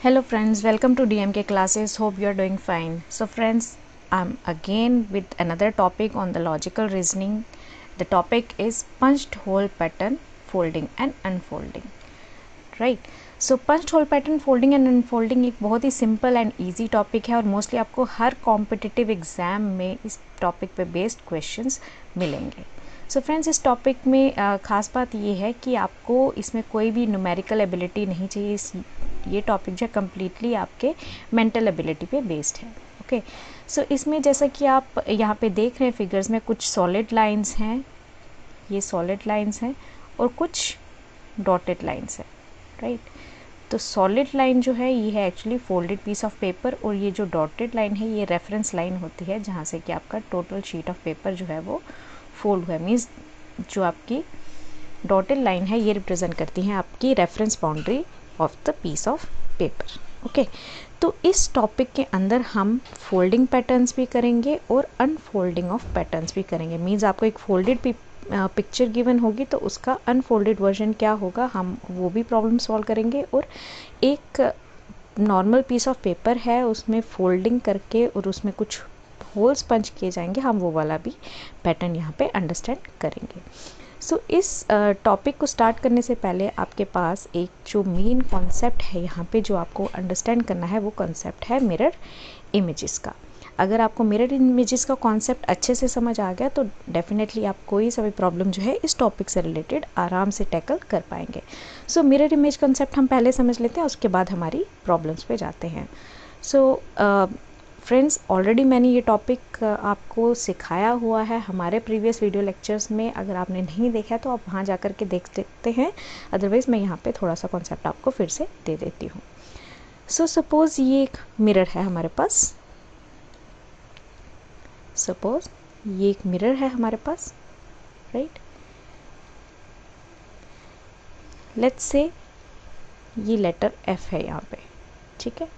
Hello friends, welcome to DMK classes. Hope you are doing fine. So friends, I'm again with another topic on the logical reasoning. The topic is punched hole pattern folding and unfolding. Right so punch hole pattern folding and unfolding एक बहुत ही simple and easy topic है और mostly आपको हर competitive exam में इस topic पे based questions मिलेंगे. सो फ्रेंड्स, इस टॉपिक में ख़ास बात ये है कि आपको इसमें कोई भी न्यूमेरिकल एबिलिटी नहीं चाहिए. ये टॉपिक जो है कम्प्लीटली आपके मेंटल एबिलिटी पे बेस्ड है. ओके सो इसमें जैसा कि आप यहाँ पे देख रहे हैं फिगर्स में कुछ सॉलिड लाइंस हैं, ये सॉलिड लाइंस हैं और कुछ डॉटेड लाइंस हैं. राइट तो सॉलिड लाइन जो है ये है actually folded piece of paper और ये जो डॉटेड लाइन है ये रेफरेंस लाइन होती है जहाँ से कि आपका टोटल शीट ऑफ पेपर जो है वो फोल्ड हुआ है. मीन्स जो आपकी डॉटेड लाइन है ये रिप्रेजेंट करती है आपकी reference boundary of the piece of paper. Okay तो इस टॉपिक के अंदर हम फोल्डिंग पैटर्न्स भी करेंगे और अनफोल्डिंग ऑफ पैटर्न्स भी करेंगे. मीन्स आपको एक फोल्डेड पिक्चर गिवन होगी तो उसका अनफोल्डेड वर्जन क्या होगा हम वो भी प्रॉब्लम सॉल्व करेंगे. और एक नॉर्मल पीस ऑफ पेपर है उसमें फोल्डिंग करके और उसमें कुछ होल्स पंच किए जाएंगे, हम वो वाला भी पैटर्न यहाँ पे अंडरस्टैंड करेंगे. सो इस टॉपिक को स्टार्ट करने से पहले आपके पास एक जो मेन कॉन्सेप्ट है यहाँ पे जो आपको अंडरस्टैंड करना है वो कॉन्सेप्ट है मिरर इमेजेस का. अगर आपको मिरर इमेजेस का कॉन्सेप्ट अच्छे से समझ आ गया तो डेफिनेटली आप कोई सा भी प्रॉब्लम जो है इस टॉपिक से रिलेटेड आराम से टैकल कर पाएंगे. सो मिरर इमेज कॉन्सेप्ट हम पहले समझ लेते हैं, उसके बाद हमारी प्रॉब्लम्स पे जाते हैं. सो फ्रेंड्स, ऑलरेडी मैंने ये टॉपिक आपको सिखाया हुआ है हमारे प्रीवियस वीडियो लेक्चर्स में. अगर आपने नहीं देखा तो आप वहाँ जा कर के देख सकते हैं, अदरवाइज़ मैं यहाँ पे थोड़ा सा कॉन्सेप्ट आपको फिर से दे देती हूँ. सो सपोज़ ये एक मिरर है हमारे पास. सपोज ये एक मिरर है हमारे पास. राइट लेट्स से ये लेटर F है यहाँ पे. ठीक है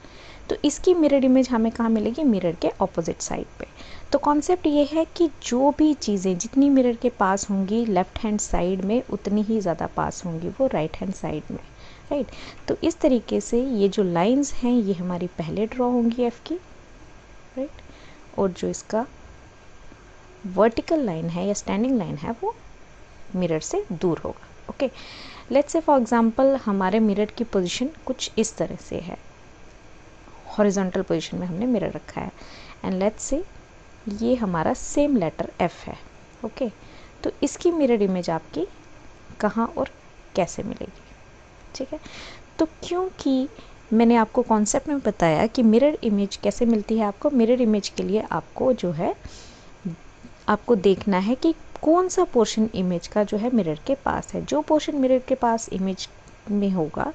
तो इसकी मिरर इमेज हमें कहाँ मिलेगी? मिरर के ऑपोजिट साइड पे. तो कॉन्सेप्ट ये है कि जो भी चीज़ें जितनी मिरर के पास होंगी लेफ्ट हैंड साइड में उतनी ही ज़्यादा पास होंगी वो राइट हैंड साइड में. राइट तो इस तरीके से ये जो लाइंस हैं ये हमारी पहले ड्रॉ होंगी F की. राइट और जो इसका वर्टिकल लाइन है या स्टैंडिंग लाइन है वो मिरर से दूर होगा. Okay let's say for example हमारे मिरर की पोजीशन कुछ इस तरह से है, हॉरिजॉन्टल पोजीशन में हमने मिरर रखा है. एंड लेट्स से ये हमारा सेम लेटर F है. ओके तो इसकी मिरर इमेज आपकी कहाँ और कैसे मिलेगी? ठीक है तो क्योंकि मैंने आपको कॉन्सेप्ट में बताया कि मिरर इमेज कैसे मिलती है, आपको मिरर इमेज के लिए आपको जो है आपको देखना है कि कौन सा पोर्शन इमेज का जो है मिरर के पास है. जो पोर्शन मिरर के पास इमेज में होगा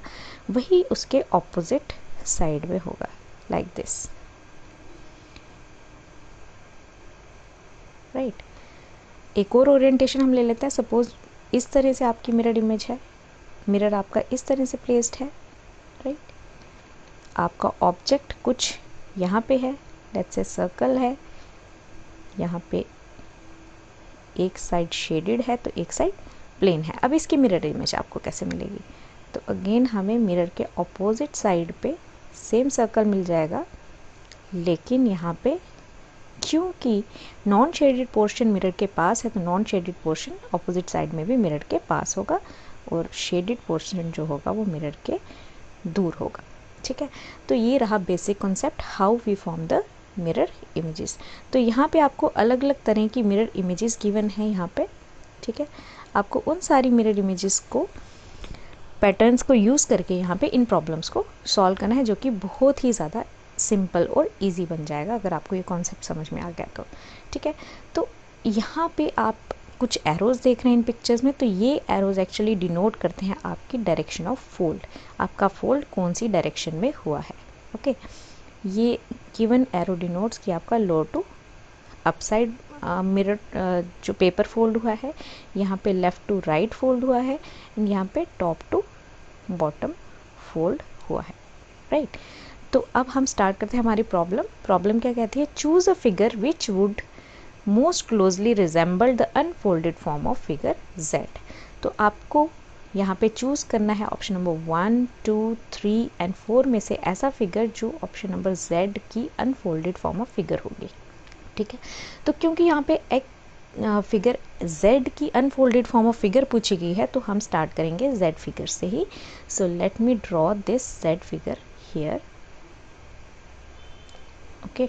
वही उसके ऑपोजिट साइड में होगा, लाइक दिस. राइट एक और ओरिएंटेशन हम ले लेते हैं. सपोज इस तरह से आपकी मिरर इमेज है, मिरर आपका इस तरह से प्लेस्ड है. राइट आपका ऑब्जेक्ट कुछ यहाँ पे है, लेट्स से सर्कल है, यहाँ पे एक साइड शेडेड है तो एक साइड प्लेन है. अब इसकी मिरर इमेज आपको कैसे मिलेगी? तो अगेन हमें मिरर के ऑपोजिट साइड पे सेम सर्कल मिल जाएगा, लेकिन यहाँ पे क्योंकि नॉन शेडेड पोर्शन मिरर के पास है तो non shaded portion opposite side में भी मिरर के पास होगा और शेडेड पोर्शन जो होगा वो मिरर के दूर होगा. ठीक है तो ये रहा basic concept how we form the mirror images. तो यहाँ पे आपको अलग अलग तरह की मिरर इमेजेस गिवन है यहाँ पे. ठीक है आपको उन सारी मिरर इमेजेस को पैटर्न्स को यूज़ करके यहाँ पे इन प्रॉब्लम्स को सॉल्व करना है, जो कि बहुत ही ज़्यादा सिंपल और इजी बन जाएगा अगर आपको ये कॉन्सेप्ट समझ में आ गया तो. ठीक है तो यहाँ पे आप कुछ एरोज देख रहे हैं इन पिक्चर्स में, तो ये एरोज एक्चुअली डिनोट करते हैं आपकी डायरेक्शन ऑफ फोल्ड. आपका फोल्ड कौन सी डायरेक्शन में हुआ है. ओके ये गिवन एरो डिनोट्स कि आपका लो टू अपसाइड मिरर जो पेपर फोल्ड हुआ है, यहाँ पे लेफ़्ट टू राइट फोल्ड हुआ है, एंड यहाँ पे टॉप टू बॉटम फोल्ड हुआ है. राइट तो अब हम स्टार्ट करते हैं हमारी प्रॉब्लम क्या कहती है? Choose a figure which would most closely resemble the unfolded form of figure Z. तो आपको यहाँ पे चूज़ करना है ऑप्शन नंबर 1, 2, 3 एंड 4 में से ऐसा फिगर जो ऑप्शन नंबर Z की अनफोल्डेड फॉर्म ऑफ फिगर होगी। ठीक है, तो क्योंकि यहाँ पे एक फिगर Z की अनफोल्डेड फॉर्म ऑफ फिगर पूछी गई है तो हम स्टार्ट करेंगे Z फिगर से ही। So let me draw this Z figure here. Okay,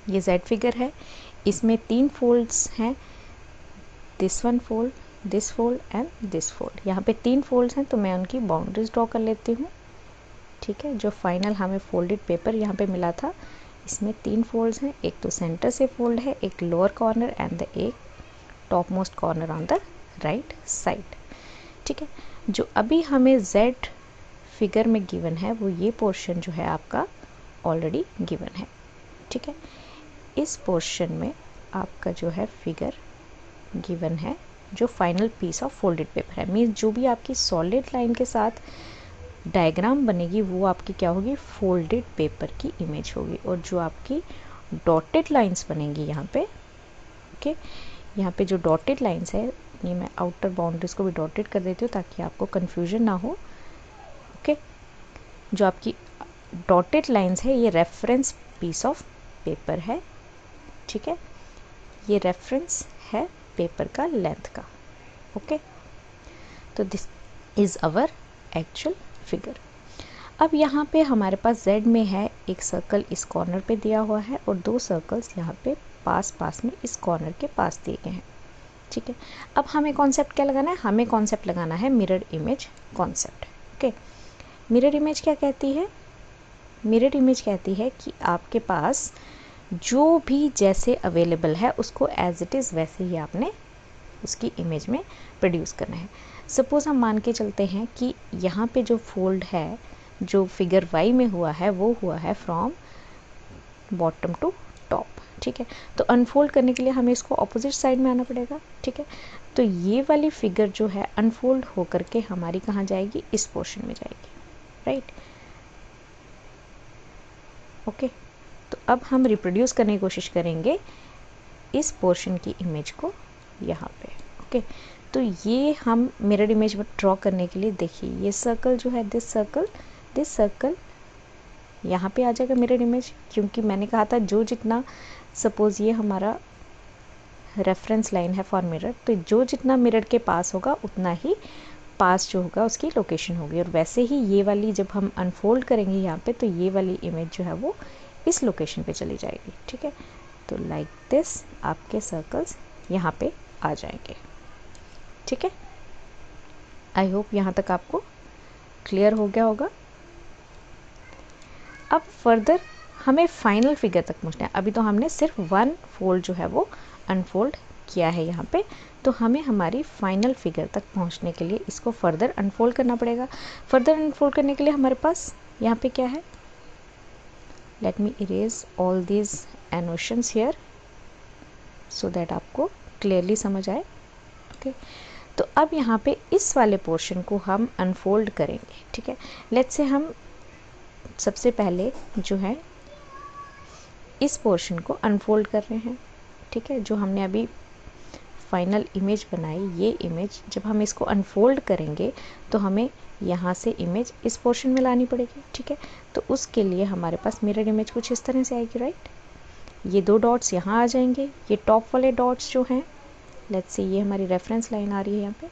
ये Z फिगर है, इसमें 3 फोल्ड्स हैं, this one fold, this fold and this fold. यहाँ पे 3 फोल्ड्स हैं तो मैं उनकी बाउंड्रीज ड्रॉ कर लेती हूँ। ठीक है, जो फाइनल हमें फोल्डेड पेपर यहाँ पे मिला था इसमें 3 फोल्ड्स हैं, एक तो सेंटर से फोल्ड है, एक लोअर कॉर्नर एंड एक top most corner on the right side. ठीक है, जो अभी हमें Z फिगर में गिवन है वो ये पोर्शन जो है आपका ऑलरेडी गिवन है। ठीक है, इस पोर्शन में आपका जो है फिगर गिवन है, जो final piece of folded paper है। मीन्स जो भी आपकी सॉलिड लाइन के साथ डायग्राम बनेगी वो आपकी क्या होगी, फोल्डेड पेपर की इमेज होगी। और जो आपकी डॉटेड लाइंस बनेंगी यहाँ पे, ओके, यहाँ पे जो डॉटेड लाइंस है, ये मैं आउटर बाउंड्रीज को भी डॉटेड कर देती हूँ ताकि आपको कन्फ्यूजन ना हो। ओके, जो आपकी डॉटेड लाइंस है ये रेफरेंस पीस ऑफ पेपर है। ठीक है, ये रेफरेंस है पेपर का लेंथ का। ओके, तो this is our actual figure. अब यहाँ पे हमारे पास Z में है एक सर्कल इस कॉर्नर पे दिया हुआ है और 2 सर्कल्स यहाँ पे पास पास में इस कॉर्नर के पास दिए गए हैं। ठीक है, अब हमें कॉन्सेप्ट क्या लगाना है, हमें कॉन्सेप्ट लगाना है mirror image concept. Okay, mirror image क्या कहती है, मिरर इमेज कहती है कि आपके पास जो भी जैसे अवेलेबल है उसको एज इट इज़ वैसे ही आपने उसकी इमेज में प्रोड्यूस करना है। सपोज़ हम मान के चलते हैं कि यहाँ पे जो फोल्ड है जो फिगर Y में हुआ है वो हुआ है फ्रॉम बॉटम टू टॉप। ठीक है, तो अनफोल्ड करने के लिए हमें इसको ऑपोजिट साइड में आना पड़ेगा। ठीक है, तो ये वाली फिगर जो है अनफोल्ड होकर के हमारी कहाँ जाएगी, इस पोर्शन में जाएगी, राइट। ओके, तो अब हम रिप्रोड्यूस करने की कोशिश करेंगे इस पोर्शन की इमेज को यहाँ पे। ओके, तो ये हम मिरर इमेज ड्रॉ करने के लिए देखिए ये सर्कल जो है, दिस सर्कल यहाँ पे आ जाएगा मिरर इमेज, क्योंकि मैंने कहा था जो जितना, सपोज़ ये हमारा रेफरेंस लाइन है फॉर मिरर, तो जो जितना मिरर के पास होगा उतना ही पास जो होगा उसकी लोकेशन होगी। और वैसे ही ये वाली जब हम अनफोल्ड करेंगे यहाँ पे तो ये वाली इमेज जो है वो इस लोकेशन पे चली जाएगी। ठीक है, तो लाइक दिस आपके सर्कल्स यहाँ पे आ जाएंगे। ठीक है, आई होप यहाँ तक आपको क्लियर हो गया होगा। अब फर्दर हमें फाइनल फिगर तक पहुँचना है। अभी तो हमने सिर्फ 1 फोल्ड जो है वो अनफोल्ड किया है यहाँ पे, तो हमें हमारी फाइनल फिगर तक पहुँचने के लिए इसको फर्दर अनफोल्ड करना पड़ेगा। फर्दर अनफोल्ड करने के लिए हमारे पास यहाँ पे क्या है, let me erase all these annotations here so that आपको क्लियरली समझ आए। ओके, तो अब यहाँ पे इस वाले पोर्शन को हम अनफोल्ड करेंगे। ठीक है, लेट्स से हम सबसे पहले जो है इस पोर्शन को अनफोल्ड कर रहे हैं। ठीक है, जो हमने अभी फाइनल इमेज बनाई, ये इमेज जब हम इसको अनफोल्ड करेंगे तो हमें यहाँ से इमेज इस पोर्शन में लानी पड़ेगी। ठीक है, तो उसके लिए हमारे पास मिरर इमेज कुछ इस तरह से आएगी, राइट। ये 2 डॉट्स यहाँ आ जाएंगे, ये टॉप वाले डॉट्स जो हैं, लेट्स से ये हमारी रेफरेंस लाइन आ रही है यहाँ पे,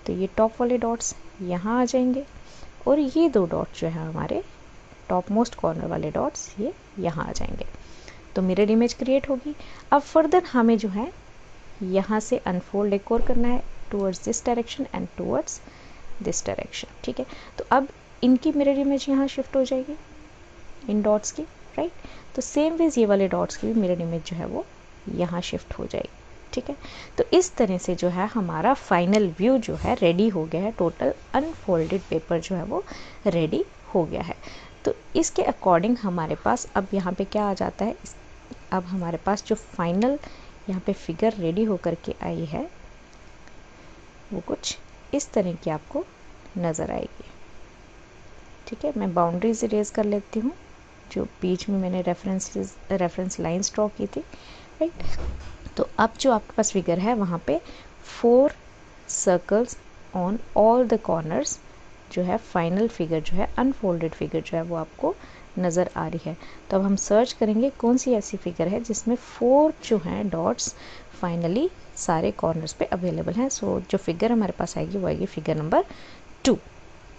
तो ये टॉप वाले डॉट्स यहाँ आ जाएंगे और ये 2 डॉट्स जो है हमारे टॉप मोस्ट कॉर्नर वाले डॉट्स ये यहाँ आ जाएंगे। तो मिरर इमेज क्रिएट होगी। अब फर्दर हमें जो है यहाँ से अनफोल्ड एक और करना है towards this direction and towards this direction. ठीक है, तो अब इनकी मिरर इमेज यहाँ शिफ्ट हो जाएगी इन डॉट्स की, राइट। तो सेम वेज ये वाले डॉट्स की भी मिरर इमेज जो है वो यहाँ शिफ्ट हो जाएगी। ठीक है, तो इस तरह से जो है हमारा फाइनल व्यू जो है रेडी हो गया है। टोटल अनफोल्डेड पेपर जो है वो रेडी हो गया है। तो इसके अकॉर्डिंग हमारे पास अब यहाँ पे क्या आ जाता है, अब हमारे पास जो फाइनल यहाँ पे फिगर रेडी होकर के आई है वो कुछ इस तरह की आपको नज़र आएगी। ठीक है, मैं बाउंड्रीज इरेज कर लेती हूँ जो बीच में मैंने रेफरेंस लाइंस ड्रॉ की थी, राइट। तो अब जो आपके पास फिगर है वहाँ पे 4 circles on all the corners जो है फाइनल फिगर जो है अनफोल्डेड फिगर जो है वो आपको नज़र आ रही है। तो अब हम सर्च करेंगे कौन सी ऐसी फिगर है जिसमें 4 जो हैं डॉट्स फाइनली सारे कॉर्नर्स पे अवेलेबल हैं। सो जो फिगर हमारे पास आएगी वो आएगी फिगर नंबर 2,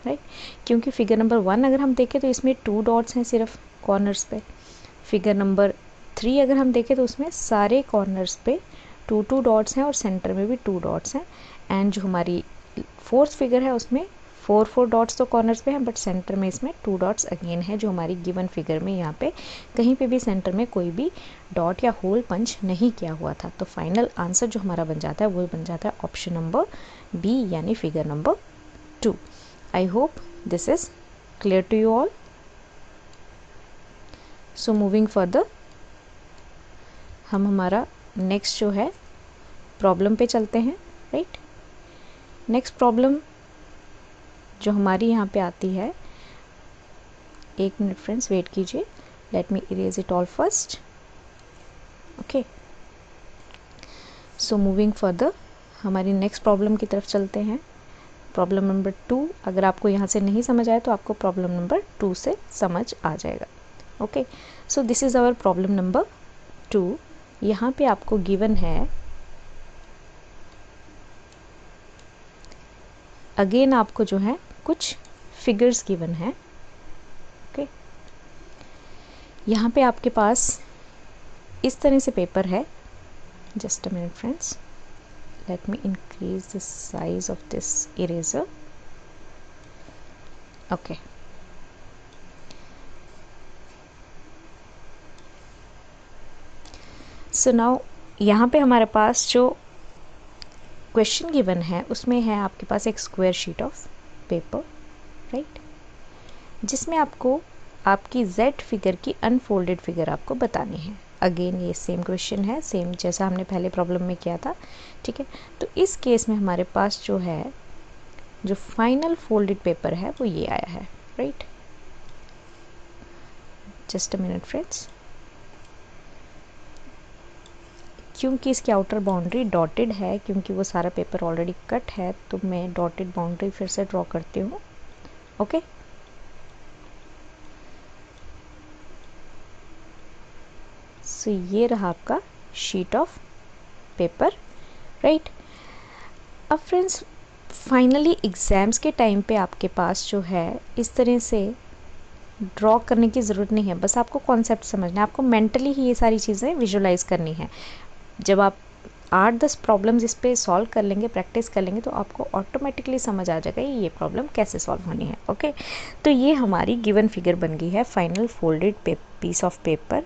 राइट। क्योंकि फिगर नंबर 1 अगर हम देखें तो इसमें 2 डॉट्स हैं सिर्फ कॉर्नर्स पे। फिगर नंबर 3 अगर हम देखें तो उसमें सारे कॉर्नर्स पे 2 डॉट्स हैं और सेंटर में भी 2 डॉट्स हैं। एंड जो हमारी 4th फिगर है उसमें 4 डॉट्स तो कॉर्नर्स पे हैं, बट सेंटर में इसमें 2 डॉट्स अगेन है, जो हमारी गिवन फिगर में यहाँ पे कहीं पे भी सेंटर में कोई भी डॉट या होल पंच नहीं किया हुआ था। तो फाइनल आंसर जो हमारा बन जाता है वो बन जाता है ऑप्शन नंबर बी, यानी figure number 2। I hope this is clear to you all. So moving further, हम हमारा नेक्स्ट जो है प्रॉब्लम पे चलते हैं, राइट। नेक्स्ट प्रॉब्लम जो हमारी यहाँ पे आती है, एक मिनट फ्रेंड्स वेट कीजिए, late me erase it all first. Okay, so moving further हमारी नेक्स्ट प्रॉब्लम की तरफ चलते हैं। प्रॉब्लम नंबर 2, अगर आपको यहाँ से नहीं समझ आए तो आपको प्रॉब्लम नंबर 2 से समझ आ जाएगा। Okay, so this is our problem number 2। यहाँ पे आपको गिवन है, अगेन आपको जो है कुछ फिगर्स गिवन है। ओके, यहाँ पे आपके पास इस तरह से पेपर है। Just a minute friends, let me increase the size of this eraser. Okay, so now यहाँ पे हमारे पास जो क्वेश्चन गिवन है उसमें है आपके पास एक square sheet of paper, right, जिसमें आपको आपकी Z फिगर की अनफोल्डेड फिगर आपको बतानी है। अगेन ये सेम क्वेश्चन है, सेम जैसा हमने पहले प्रॉब्लम में किया था, ठीक है। तो इस केस में हमारे पास जो है जो फाइनल फोल्डेड पेपर है वो ये आया है, right. Just a minute friends, क्योंकि इसकी आउटर बाउंड्री डॉटेड है, क्योंकि वो सारा पेपर ऑलरेडी कट है, तो मैं डॉटेड बाउंड्री फिर से ड्रॉ करती हूँ। ओके, सो ये रहा आपका शीट ऑफ पेपर, राइट। अब फ्रेंड्स फाइनली एग्ज़ाम्स के टाइम पे आपके पास जो है इस तरह से ड्रॉ करने की ज़रूरत नहीं है, बस आपको कॉन्सेप्ट समझना है, आपको मेंटली ही ये सारी चीज़ें विजुलाइज करनी है। जब आप 8-10 प्रॉब्लम्स इस पे सॉल्व कर लेंगे, प्रैक्टिस कर लेंगे, तो आपको ऑटोमेटिकली समझ आ जाएगा ये प्रॉब्लम कैसे सॉल्व होनी है। ओके, तो ये हमारी गिवन फिगर बन गई है final folded piece of paper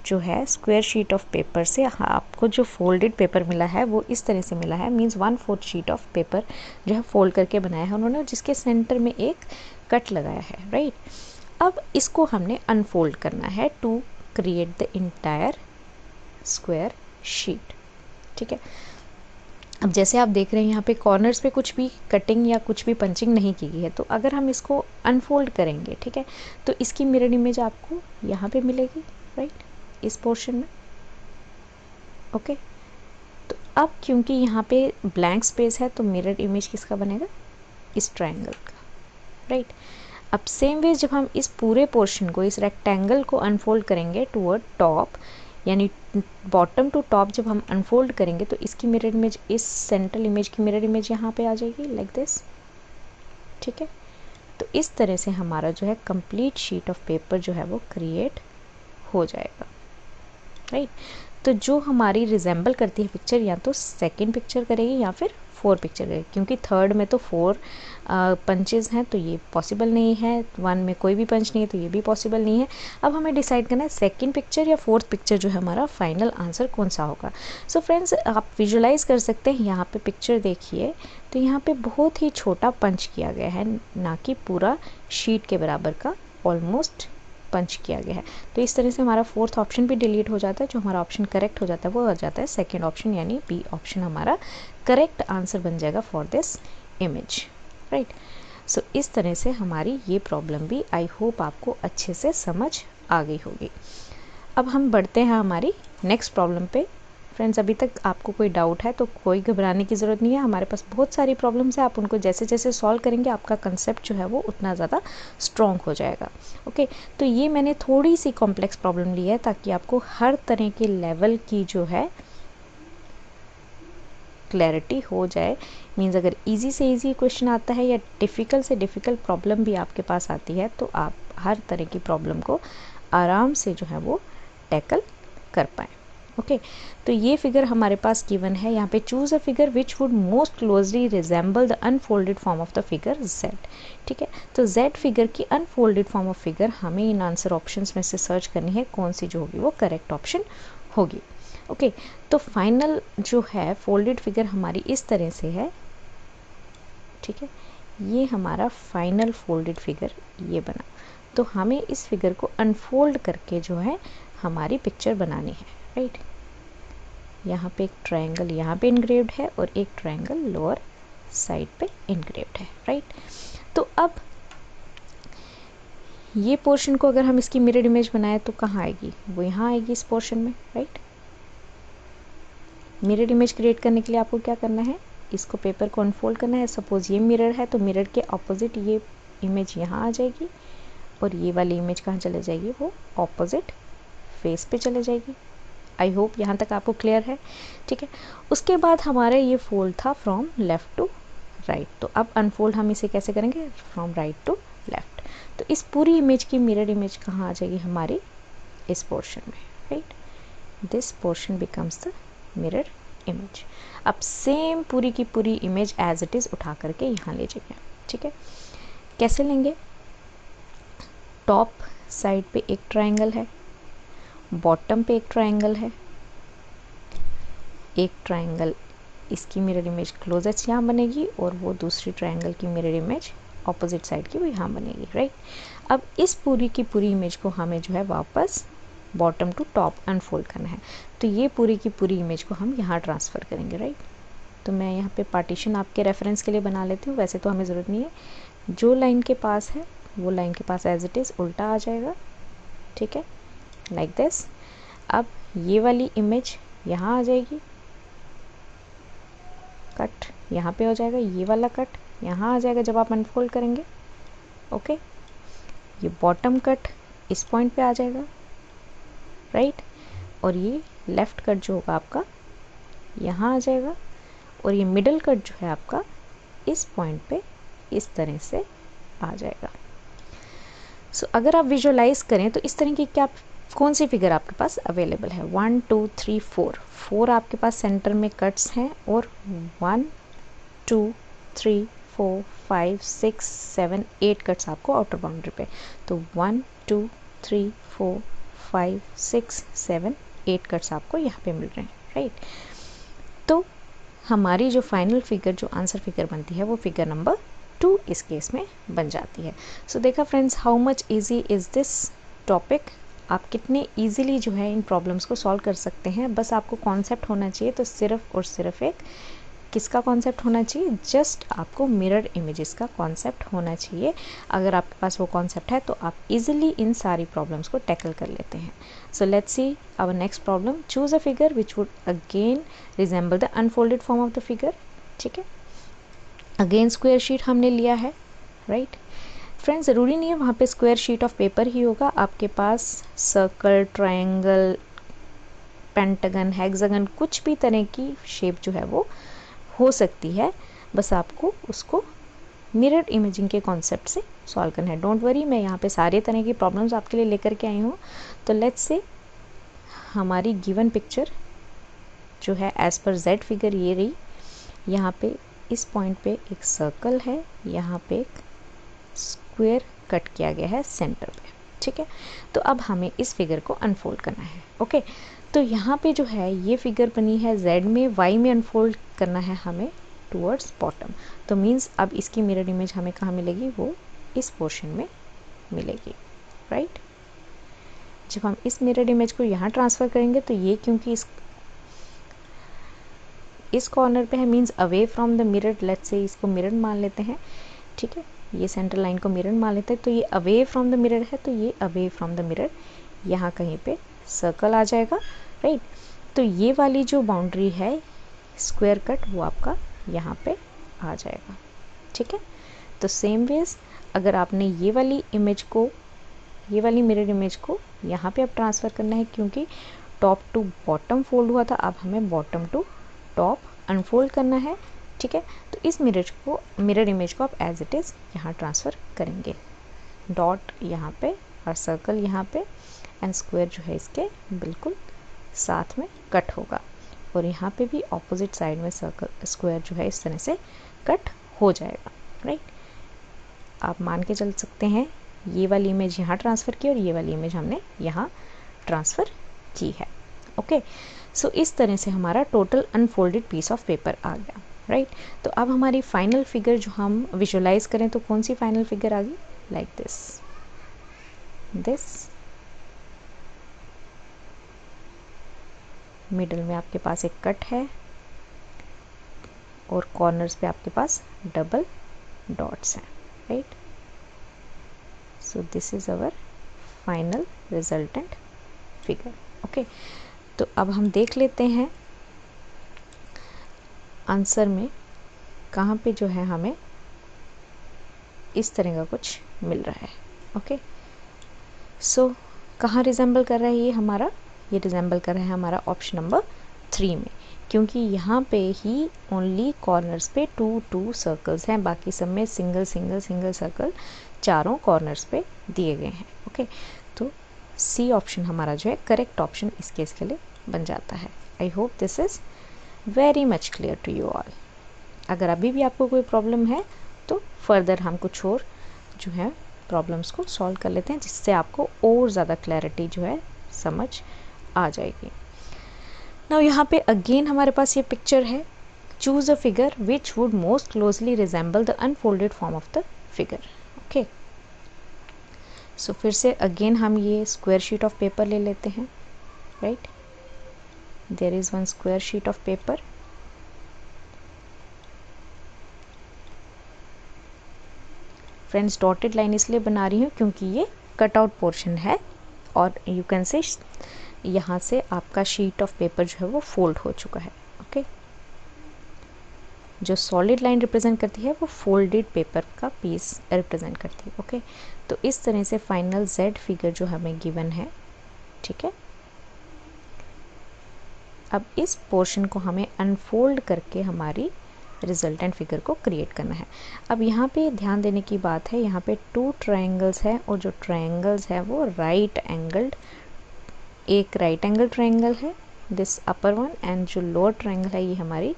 जो है स्क्वायर शीट ऑफ पेपर से। आपको जो फोल्डेड पेपर मिला है वो इस तरह से मिला है, मीन्स 1/4 शीट ऑफ पेपर जो है फोल्ड करके बनाया है उन्होंने, जिसके सेंटर में एक कट लगाया है, राइट। अब इसको हमने अनफोल्ड करना है to create the entire square sheet, ठीक है। अब जैसे आप देख रहे हैं यहाँ पे कॉर्नर्स पे कुछ भी कटिंग या कुछ भी पंचिंग नहीं की गई है, तो अगर हम इसको अनफोल्ड करेंगे, ठीक है, तो इसकी मिरर इमेज आपको यहाँ पे मिलेगी, राइट, इस पोर्शन में। ओके, तो अब क्योंकि यहाँ पे ब्लैंक स्पेस है तो मिरर इमेज किसका बनेगा, इस ट्रायंगल का, राइट। अब सेम वे जब हम इस पूरे पोर्शन को, इस रेक्टेंगल को अनफोल्ड करेंगे टूवर्ड टॉप, यानी बॉटम टू टॉप जब हम अनफोल्ड करेंगे तो इसकी मिरर इमेज, इस सेंट्रल इमेज की मिरर इमेज यहाँ पे आ जाएगी लाइक दिस, ठीक है। तो इस तरह से हमारा जो है कंप्लीट शीट ऑफ पेपर जो है वो क्रिएट हो जाएगा, राइट। तो जो हमारी रिजेंबल करती है पिक्चर, या तो सेकंड पिक्चर करेगी या फिर 4 पिक्चर करेगी, क्योंकि थर्ड में तो 4 पंचेस हैं तो ये पॉसिबल नहीं है, 1 में कोई भी पंच नहीं है तो ये भी पॉसिबल नहीं है। अब हमें डिसाइड करना है सेकंड पिक्चर या 4th पिक्चर जो है हमारा फाइनल आंसर कौन सा होगा। सो फ्रेंड्स आप विजुलाइज कर सकते हैं, यहाँ पे पिक्चर देखिए तो यहाँ पे बहुत ही छोटा पंच किया गया है, ना कि पूरा शीट के बराबर का ऑलमोस्ट पंच किया गया है। तो इस तरह से हमारा 4th ऑप्शन भी डिलीट हो जाता है, जो हमारा ऑप्शन करेक्ट हो जाता है वो हो जाता है सेकंड ऑप्शन, यानी बी ऑप्शन हमारा करेक्ट आंसर बन जाएगा फॉर दिस इमेज, राइट। सो इस तरह से हमारी ये प्रॉब्लम भी आई होप आपको अच्छे से समझ आ गई होगी। अब हम बढ़ते हैं हमारी नेक्स्ट प्रॉब्लम पे। फ्रेंड्स अभी तक आपको कोई डाउट है तो कोई घबराने की ज़रूरत नहीं है, हमारे पास बहुत सारी प्रॉब्लम्स है, आप उनको जैसे जैसे सॉल्व करेंगे आपका कंसेप्ट जो है वो उतना ज़्यादा स्ट्रॉन्ग हो जाएगा। ओके, तो ये मैंने थोड़ी सी कॉम्प्लेक्स प्रॉब्लम ली है ताकि आपको हर तरह के लेवल की जो है क्लैरिटी हो जाए। मीन्स अगर इजी से इजी क्वेश्चन आता है या डिफ़िकल्ट से डिफ़िकल्ट प्रॉब्लम भी आपके पास आती है तो आप हर तरह की प्रॉब्लम को आराम से जो है वो टैकल कर पाएँ। ओके, तो ये फिगर हमारे पास गिवन है। यहाँ पे choose a figure which would most closely resemble the unfolded form of the figure Z। ठीक है, तो Z फिगर की अनफोल्डेड फॉर्म ऑफ फिगर हमें इन आंसर ऑप्शंस में से सर्च करनी है, कौन सी जो होगी वो करेक्ट ऑप्शन होगी। ओके, तो फाइनल जो है फोल्डेड फिगर हमारी इस तरह से है। ठीक है, ये हमारा फाइनल फोल्डेड फिगर ये बना। तो हमें इस फिगर को अनफोल्ड करके जो है हमारी पिक्चर बनानी है। राइट, यहाँ पे एक ट्रायंगल यहाँ पे इनग्रेव्ड है और एक ट्रायंगल लोअर साइड पे इनग्रेव्ड है। राइट, तो अब ये पोर्शन को अगर हम इसकी मिरर इमेज बनाए तो कहाँ आएगी, वो यहाँ आएगी इस पोर्शन में। राइट, मिरर इमेज क्रिएट करने के लिए आपको क्या करना है, इसको पेपर को अनफोल्ड करना है। सपोज ये मिरर है तो मिरर के ऑपोजिट ये इमेज यहाँ आ जाएगी और ये वाली इमेज कहाँ चले जाएगी, वो ऑपोजिट फेस पे चले जाएगी। आई होप यहाँ तक आपको क्लियर है। ठीक है, उसके बाद हमारा ये फोल्ड था फ्रॉम लेफ़्ट टू राइट, तो अब अनफोल्ड हम इसे कैसे करेंगे, फ्रॉम राइट टू लेफ़्ट। तो इस पूरी इमेज की मिरर इमेज कहाँ आ जाएगी हमारी, इस पोर्शन में। Right, this portion becomes the mirror image. अब सेम पूरी की पूरी इमेज एज इट इज़ उठा करके यहाँ ले जाइए। ठीक है, कैसे लेंगे, टॉप साइड पे एक ट्रायंगल है, बॉटम पे एक ट्रायंगल है, एक ट्रायंगल इसकी मिरर इमेज क्लोजेस्ट यहाँ बनेगी और वो दूसरी ट्रायंगल की मिरर इमेज ऑपोजिट साइड की वो यहाँ बनेगी। राइट, अब इस पूरी की पूरी इमेज को हमें जो है वापस बॉटम टू टॉप अनफोल्ड करना है। तो ये पूरी की पूरी इमेज को हम यहाँ ट्रांसफ़र करेंगे। राइट, तो मैं यहाँ पे पार्टीशन आपके रेफरेंस के लिए बना लेती हूँ, वैसे तो हमें ज़रूरत नहीं है। जो लाइन के पास है वो लाइन के पास एज इट इज़ उल्टा आ जाएगा। ठीक है, लाइक दिस। अब ये वाली इमेज यहाँ आ जाएगी, कट यहाँ पे हो जाएगा, ये वाला कट यहाँ आ जाएगा जब आप अनफोल्ड करेंगे। ओके, ये बॉटम कट इस पॉइंट पे आ जाएगा। राइट, और ये लेफ़्ट कट जो होगा आपका यहाँ आ जाएगा और ये मिडल कट जो है आपका इस पॉइंट पे इस तरह से आ जाएगा। सो अगर आप विजुअलाइज करें तो इस तरह की क्या कौन सी फिगर आपके पास अवेलेबल है, 1 2 3 4 आपके पास सेंटर में कट्स हैं और 1 2 3 4 5 6 7 8 कट्स आपको आउटर बाउंड्री पे। तो 1 2 3 4 5 6 7 8 कट्स आपको यहाँ पे मिल रहे हैं। राइट, तो हमारी जो फाइनल फिगर जो आंसर फिगर बनती है वो फिगर नंबर 2 इस केस में बन जाती है। सो देखा friends, how much easy is this topic. आप कितने इजीली जो है इन प्रॉब्लम्स को सॉल्व कर सकते हैं। बस आपको कॉन्सेप्ट होना चाहिए, तो सिर्फ और सिर्फ एक किसका कॉन्सेप्ट होना चाहिए, जस्ट आपको मिरर इमेजेस का कॉन्सेप्ट होना चाहिए। अगर आपके पास वो कॉन्सेप्ट है तो आप इजीली इन सारी प्रॉब्लम्स को टैकल कर लेते हैं। So let's see our next problem. Choose a figure which would again resemble the unfolded form of the figure. ठीक है, अगेन स्क्वायर शीट हमने लिया है। राइट, फ्रेंड्स ज़रूरी नहीं है वहाँ पे स्क्वायर शीट ऑफ पेपर ही होगा, आपके पास सर्कल, ट्रायंगल, पेंटागन, हेक्सागन, कुछ भी तरह की शेप जो है वो हो सकती है। बस आपको उसको मिरर इमेजिंग के कॉन्सेप्ट से सॉल्व करना है। डोंट वरी, मैं यहाँ पे सारे तरह की प्रॉब्लम्स आपके लिए लेकर के आई हूँ। तो लेट्स से हमारी गिवन पिक्चर जो है एज़ पर जेड फिगर ये रही। यहाँ पे इस पॉइंट पे एक सर्कल है, यहाँ पे एक स्क्वायर कट किया गया है सेंटर पे। ठीक है, तो अब हमें इस फिगर को अनफोल्ड करना है। ओके, तो यहाँ पे जो है ये फिगर बनी है जेड में, वाई में अनफोल्ड करना है हमें टूवर्ड्स बॉटम। तो मीन्स अब इसकी मिरर इमेज हमें कहाँ मिलेगी, वो इस पोर्शन में मिलेगी। राइट, जब हम इस मिरर इमेज को यहाँ ट्रांसफ़र करेंगे तो ये क्योंकि इस कॉर्नर पे है, means away from the mirror, let's say इसको मिरर मान लेते हैं। ठीक है, ये सेंटर लाइन को मिरर मान लेते हैं, तो ये अवे फ्रॉम द मिरर है, तो ये अवे फ्रॉम द मिरर यहाँ कहीं पे सर्कल आ जाएगा। राइट, तो ये वाली जो बाउंड्री है स्क्वायर कट वो आपका यहाँ पे आ जाएगा। ठीक है, तो सेम वेज अगर आपने ये वाली इमेज को, ये वाली मिरर इमेज को यहाँ पे अब ट्रांसफ़र करना है, क्योंकि टॉप टू बॉटम फोल्ड हुआ था, अब हमें बॉटम टू टॉप अनफोल्ड करना है। ठीक है, तो इस मिरर इमेज को आप एज इट इज़ यहाँ ट्रांसफ़र करेंगे। डॉट यहाँ पे और सर्कल यहाँ पे एंड स्क्वायर जो है इसके बिल्कुल साथ में कट होगा, और यहाँ पे भी ऑपोजिट साइड में सर्कल स्क्वायर जो है इस तरह से कट हो जाएगा। राइट, आप मान के चल सकते हैं ये वाली इमेज यहाँ ट्रांसफ़र की और ये वाली इमेज हमने यहाँ ट्रांसफ़र की है। ओके, सो इस तरह से हमारा total unfolded piece of paper आ गया। राइट, तो अब हमारी फाइनल फिगर जो हम विजुलाइज करें तो कौन सी फाइनल फिगर आ गई, लाइक दिस मिडल में आपके पास एक कट है और कॉर्नर्स पे आपके पास डबल डॉट्स हैं। Right, so this is our final resultant figure. Okay, तो अब हम देख लेते हैं आंसर में कहाँ पे जो है हमें इस तरह का कुछ मिल रहा है। ओके, सो कहाँ रिजेंबल कर रहा है ये हमारा, ये रिजेंबल कर रहा है हमारा ऑप्शन नंबर 3 में, क्योंकि यहाँ पे ही ओनली कॉर्नर्स पे 2 सर्कल्स हैं, बाकी सब में सिंगल सर्कल चारों कॉर्नर्स पे दिए गए हैं। ओके, तो सी ऑप्शन हमारा जो है करेक्ट ऑप्शन इस केस के लिए बन जाता है। I hope this is very much clear to you all. अगर अभी भी आपको कोई प्रॉब्लम है तो फर्दर हम कुछ और जो है प्रॉब्लम्स को सॉल्व कर लेते हैं, जिससे आपको और ज़्यादा क्लैरिटी जो है समझ आ जाएगी। नाउ यहाँ पे अगेन हमारे पास ये पिक्चर है, choose a figure which would most closely resemble the unfolded form of the figure. Okay, so फिर से अगेन हम ये स्क्वायर शीट ऑफ पेपर ले लेते हैं। Right, there is one square sheet of paper. Friends, dotted line इसलिए बना रही हूँ क्योंकि ये कट आउट पोर्शन है, और यू कैन से यहाँ से आपका शीट ऑफ पेपर जो है वो फोल्ड हो चुका है। ओके, जो सॉलिड लाइन रिप्रेजेंट करती है वो फोल्डेड पेपर का पीस रिप्रेजेंट करती है। ओके, तो इस तरह से फाइनल जेड फिगर जो हमें गिवन है। ठीक है, अब इस पोर्शन को हमें अनफोल्ड करके हमारी रिजल्टेंट फिगर को क्रिएट करना है। अब यहाँ पे ध्यान देने की बात है, यहाँ पे 2 ट्रायंगल्स हैं, और जो ट्रायंगल्स है वो राइट एंगल्ड, एक राइट एंगल ट्रायंगल है दिस अपर वन, एंड जो लोअर ट्रायंगल है ये हमारी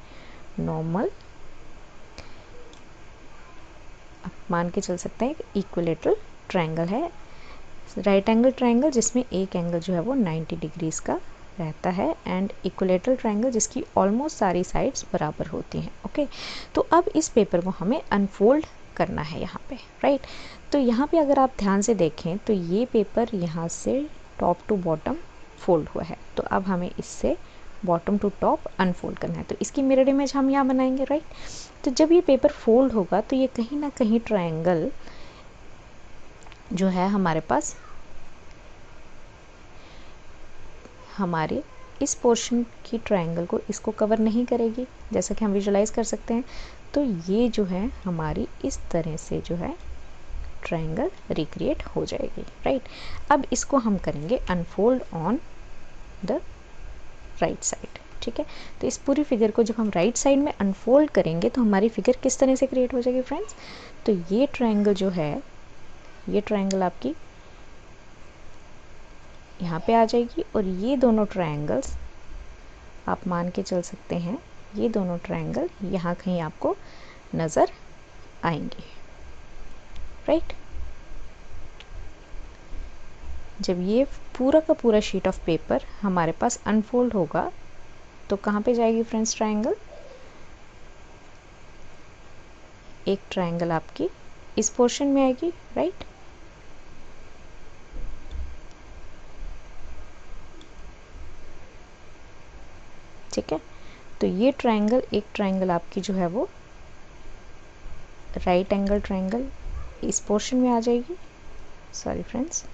नॉर्मल, आप मान के चल सकते हैं इक्विलेटरल ट्रायंगल है, राइट एंगल ट्रायंगल जिसमें एक एंगल जो है वो 90 डिग्रीज का रहता है, एंड इक्विलेटरल ट्रायंगल जिसकी ऑलमोस्ट सारी साइड्स बराबर होती हैं। ओके, तो अब इस पेपर को हमें अनफोल्ड करना है यहाँ पे। राइट, तो यहाँ पे अगर आप ध्यान से देखें तो ये पेपर यहाँ से टॉप टू बॉटम फोल्ड हुआ है, तो अब हमें इससे बॉटम टू टॉप अनफोल्ड करना है, तो इसकी मिरर इमेज हम यहाँ बनाएंगे। राइट, तो जब ये पेपर फोल्ड होगा तो ये कहीं ना कहीं ट्रायंगल जो है हमारे पास हमारे इस पोर्शन की ट्रायंगल को इसको कवर नहीं करेगी, जैसा कि हम विजुलाइज कर सकते हैं। तो ये जो है हमारी इस तरह से जो है ट्रायंगल रिक्रिएट हो जाएगी। राइट, अब इसको हम करेंगे unfold on the right side. ठीक है, तो इस पूरी फिगर को जब हम राइट साइड में अनफोल्ड करेंगे तो हमारी फिगर किस तरह से क्रिएट हो जाएगी फ्रेंड्स, तो ये ट्रायंगल जो है, ये ट्रायंगल आपकी यहाँ पे आ जाएगी, और ये दोनों ट्रायंगल्स आप मान के चल सकते हैं, ये दोनों ट्रायंगल यहाँ कहीं आपको नज़र आएंगे। राइट, जब ये पूरा का पूरा शीट ऑफ पेपर हमारे पास अनफोल्ड होगा तो कहाँ पे जाएगी फ्रेंड्स ट्रायंगल, एक ट्रायंगल आपकी इस पोर्शन में आएगी। राइट, ठीक है, तो ये ट्रायंगल, एक ट्रायंगल आपकी जो है वो राइट एंगल ट्रायंगल इस पोर्शन में आ जाएगी, सॉरी फ्रेंड्स,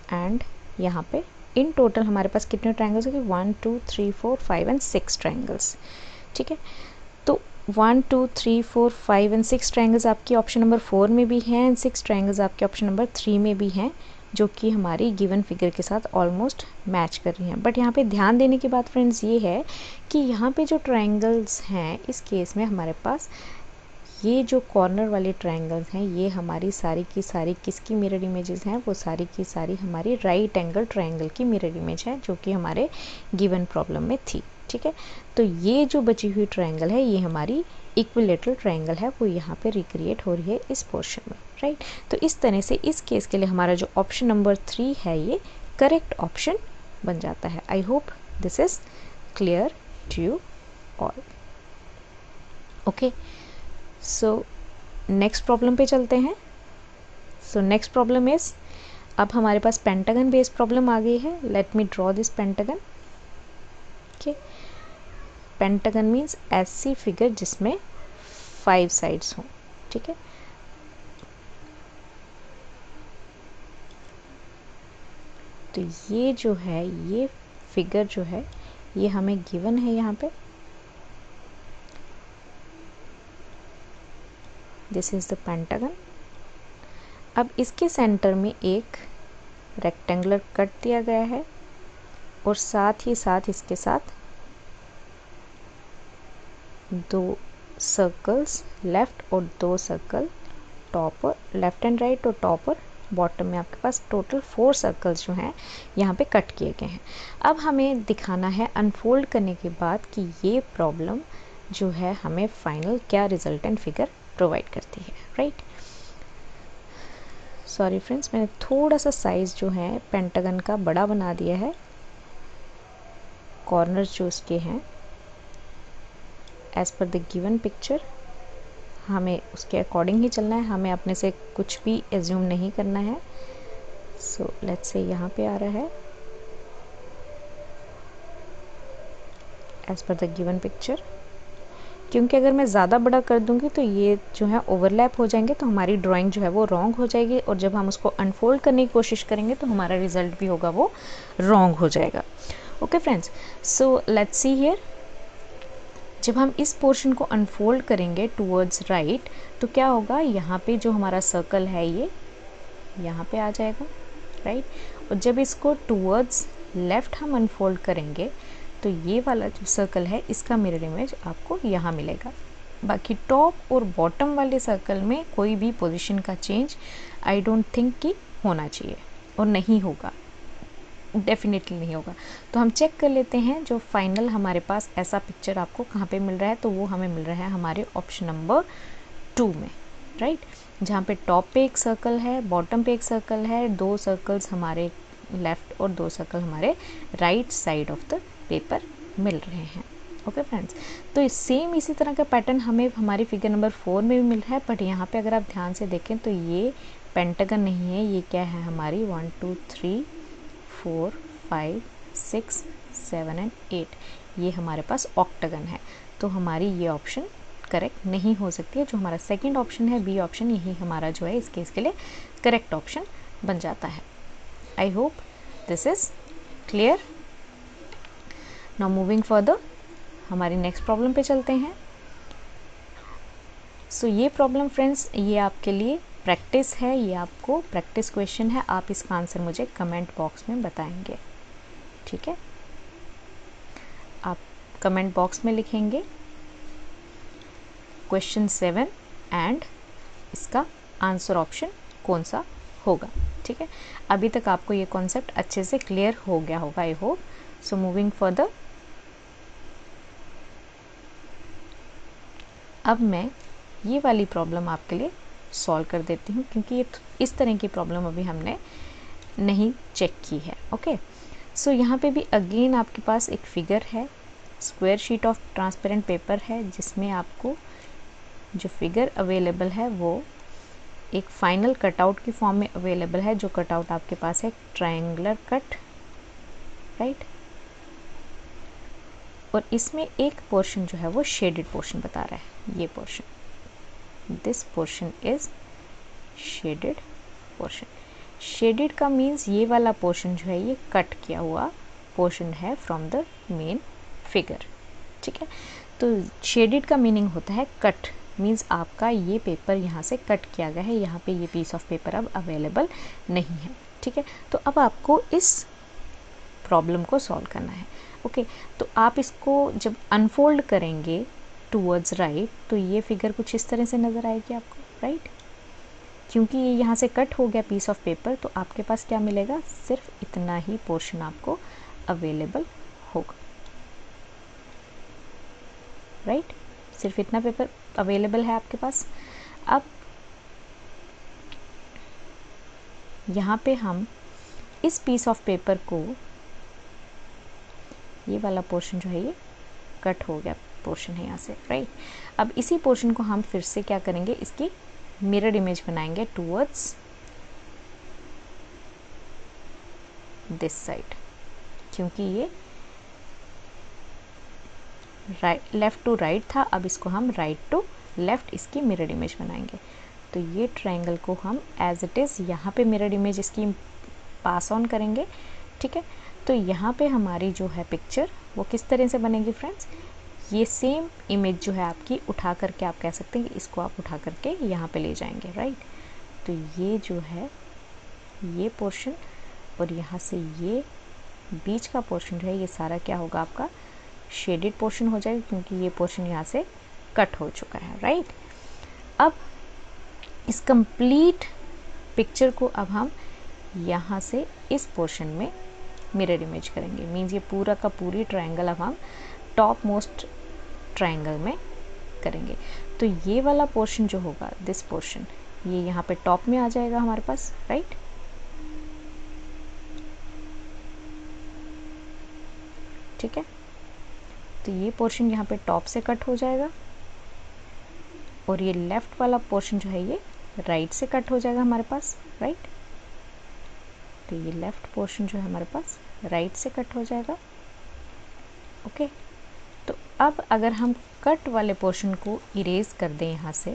एंड यहाँ पे इन टोटल हमारे पास कितने ट्रायंगल्स होंगे, 1 2 3 4 5 एंड 6 ट्रायंगल्स, ठीक है। तो 1 2 3 4 5 एंड 6 ट्रायंगल्स आपकी ऑप्शन नंबर 4 में भी हैं एंड 6 ट्रायंगल्स आपके ऑप्शन नंबर 3 में भी हैं, जो कि हमारी गिवन फिगर के साथ ऑलमोस्ट मैच कर रही हैं। बट यहाँ पे ध्यान देने की बात फ्रेंड्स ये है कि यहाँ पे जो ट्रायंगल्स हैं इस केस में हमारे पास ये जो कॉर्नर वाले ट्रायंगल्स हैं ये हमारी सारी की सारी किसकी मिरर इमेजेस हैं, वो सारी की सारी हमारी राइट एंगल ट्रायंगल की मिरर इमेज है जो कि हमारे गिवन प्रॉब्लम में थी, ठीक है। तो ये जो बची हुई ट्रायंगल है ये हमारी इक्विलेटरल ट्रायंगल है, वो यहाँ पे रिक्रिएट हो रही है इस पोर्शन में, राइट। तो इस तरह से इस केस के लिए हमारा जो ऑप्शन नंबर 3 है ये करेक्ट ऑप्शन बन जाता है। I hope this is clear to you all. Okay, so next problem पे चलते हैं। सो नेक्स्ट प्रॉब्लम इज, अब हमारे पास पेंटागन बेस्ड प्रॉब्लम आ गई है। Let me draw this pentagon. Okay, pentagon means ऐसी फिगर जिसमें 5 साइड्स हों, ठीक है। तो ये जो है ये फिगर जो है ये हमें गिवन है यहाँ पे। This is the pentagon. अब इसके सेंटर में एक रेक्टेंगुलर कट दिया गया है और साथ ही साथ इसके साथ 2 सर्कल्स लेफ्ट और 2 सर्कल टॉप और लेफ्ट एंड राइट और टॉप और बॉटम में आपके पास टोटल 4 सर्कल्स जो हैं यहाँ पे कट किए गए हैं। अब हमें दिखाना है अनफोल्ड करने के बाद कि ये प्रॉब्लम जो है हमें फाइनल क्या रिजल्टेंट फिगर प्रोवाइड करती है, राइट। सॉरी फ्रेंड्स, मैंने थोड़ा सा साइज जो है पेंटागन का बड़ा बना दिया है। कॉर्नर्स जो उसके हैं as per the given picture हमें उसके अकॉर्डिंग ही चलना है, हमें अपने से कुछ भी एज्यूम नहीं करना है। सो लेट्स से यहाँ पे आ रहा है as per the given picture, क्योंकि अगर मैं ज़्यादा बड़ा कर दूंगी तो ये जो है ओवरलैप हो जाएंगे, तो हमारी ड्राइंग जो है वो रॉन्ग हो जाएगी और जब हम उसको अनफोल्ड करने की कोशिश करेंगे तो हमारा रिजल्ट भी होगा वो रॉन्ग हो जाएगा। Okay friends, so let's see here. जब हम इस पोर्शन को अनफोल्ड करेंगे टूवर्ड्स राइट तो क्या होगा, यहाँ पे जो हमारा सर्कल है ये यहाँ पे आ जाएगा, राइट। और जब इसको टूवर्ड्स लेफ्ट हम अनफोल्ड करेंगे तो ये वाला जो सर्कल है इसका मिरर इमेज आपको यहाँ मिलेगा। बाकी टॉप और बॉटम वाले सर्कल में कोई भी पोजीशन का चेंज आई डोंट थिंक कि होना चाहिए और नहीं होगा, डेफिनेटली नहीं होगा। तो हम चेक कर लेते हैं जो फाइनल हमारे पास ऐसा पिक्चर आपको कहाँ पे मिल रहा है, तो वो हमें मिल रहा है हमारे ऑप्शन नंबर 2 में, राइट। जहाँ पे टॉप पे एक सर्कल है, बॉटम पे एक सर्कल है, 2 सर्कल्स हमारे लेफ्ट और 2 सर्कल हमारे right side of the paper मिल रहे हैं। ओके फ्रेंड्स, तो सेम इसी तरह का पैटर्न हमें हमारी फिगर नंबर 4 में भी मिल रहा है, बट यहाँ पे अगर आप ध्यान से देखें तो ये पेंटागन नहीं है, ये क्या है हमारी 1 2 3 4 5 6 7 एंड 8, ये हमारे पास ऑक्टागन है। तो हमारी ये ऑप्शन करेक्ट नहीं हो सकती है। जो हमारा सेकंड ऑप्शन है बी ऑप्शन, यही हमारा जो है इस केस के लिए करेक्ट ऑप्शन बन जाता है। I hope this is clear. Now moving further, हमारी नेक्स्ट प्रॉब्लम पे चलते हैं। सो ये प्रॉब्लम फ्रेंड्स ये आपके लिए प्रैक्टिस है, ये आपको प्रैक्टिस क्वेश्चन है, आप इसका आंसर मुझे कमेंट बॉक्स में बताएंगे, ठीक है। आप कमेंट बॉक्स में लिखेंगे क्वेश्चन 7 एंड इसका आंसर ऑप्शन कौन सा होगा, ठीक है। अभी तक आपको ये कॉन्सेप्ट अच्छे से क्लियर हो गया होगा I hope. So moving further, अब मैं ये वाली प्रॉब्लम आपके लिए सॉल्व कर देती हूँ, क्योंकि ये इस तरह की प्रॉब्लम अभी हमने नहीं चेक की है। ओके, सो यहाँ पे भी अगेन आपके पास एक फिगर है, square sheet of transparent paper है, जिसमें आपको जो फिगर अवेलेबल है वो एक फाइनल कटआउट की फॉर्म में अवेलेबल है। जो कटआउट आपके पास है ट्रायंगुलर कट, राइट, और इसमें एक पोर्शन जो है वो शेडेड पोर्शन बता रहा है, ये portion, this portion is shaded portion. Shaded का मीन्स ये वाला पोर्शन जो है ये कट किया हुआ पोर्शन है फ्रॉम द मेन फिगर, ठीक है। तो शेडेड का मीनिंग होता है कट, मीन्स आपका ये पेपर यहाँ से कट किया गया है, यहाँ पे ये पीस ऑफ पेपर अब अवेलेबल नहीं है, ठीक है। तो अब आपको इस प्रॉब्लम को सॉल्व करना है, ओके। तो आप इसको जब अनफोल्ड करेंगे टूवर्ड्स राइट, तो ये फिगर कुछ इस तरह से नज़र आएगी आपको, राइट। क्योंकि ये यहाँ से कट हो गया पीस ऑफ पेपर, तो आपके पास क्या मिलेगा, सिर्फ इतना ही पोर्शन आपको अवेलेबल होगा, राइट। सिर्फ इतना पेपर अवेलेबल है आपके पास। अब यहाँ पे हम इस पीस ऑफ पेपर को, ये वाला पोर्शन जो है ये कट हो गया पोर्शन है यहाँ से, राइट। अब इसी पोर्शन को हम फिर से क्या करेंगे, इसकी मिरर इमेज बनाएंगे टूवर्ड्स दिस साइड, क्योंकि ये राइट लेफ़्ट टू राइट था, अब इसको हम राइट टू लेफ़्ट इसकी मिरर इमेज बनाएंगे। तो ये ट्रायंगल को हम एज इट इज़ यहाँ पे मिरर इमेज इसकी पास ऑन करेंगे, ठीक है। तो यहाँ पे हमारी जो है पिक्चर वो किस तरह से बनेगी फ्रेंड्स, ये सेम इमेज जो है आपकी उठा करके, आप कह सकते हैं कि इसको आप उठा करके यहाँ पे ले जाएंगे, राइट। तो ये जो है ये पोर्शन और यहाँ से ये बीच का पोर्शन जो है ये सारा क्या होगा, आपका शेडेड पोर्शन हो जाएगा, क्योंकि ये पोर्शन यहाँ से कट हो चुका है, राइट। अब इस कंप्लीट पिक्चर को अब हम यहाँ से इस पोर्शन में मिरर इमेज करेंगे, मीन्स ये पूरा का पूरी ट्रायंगल अब हम टॉप मोस्ट ट्रायंगल में करेंगे। तो ये वाला पोर्शन जो होगा, दिस पोर्शन, ये यहाँ पे टॉप में आ जाएगा हमारे पास, राइट। ठीक है, तो ये पोर्शन यहाँ पे टॉप से कट हो जाएगा और ये लेफ्ट वाला पोर्शन जो है ये राइट से कट हो जाएगा हमारे पास, राइट। तो ये लेफ्ट पोर्शन जो है हमारे पास राइट से कट हो जाएगा, ओके। तो अब अगर हम कट वाले पोर्शन को इरेज कर दें यहाँ से,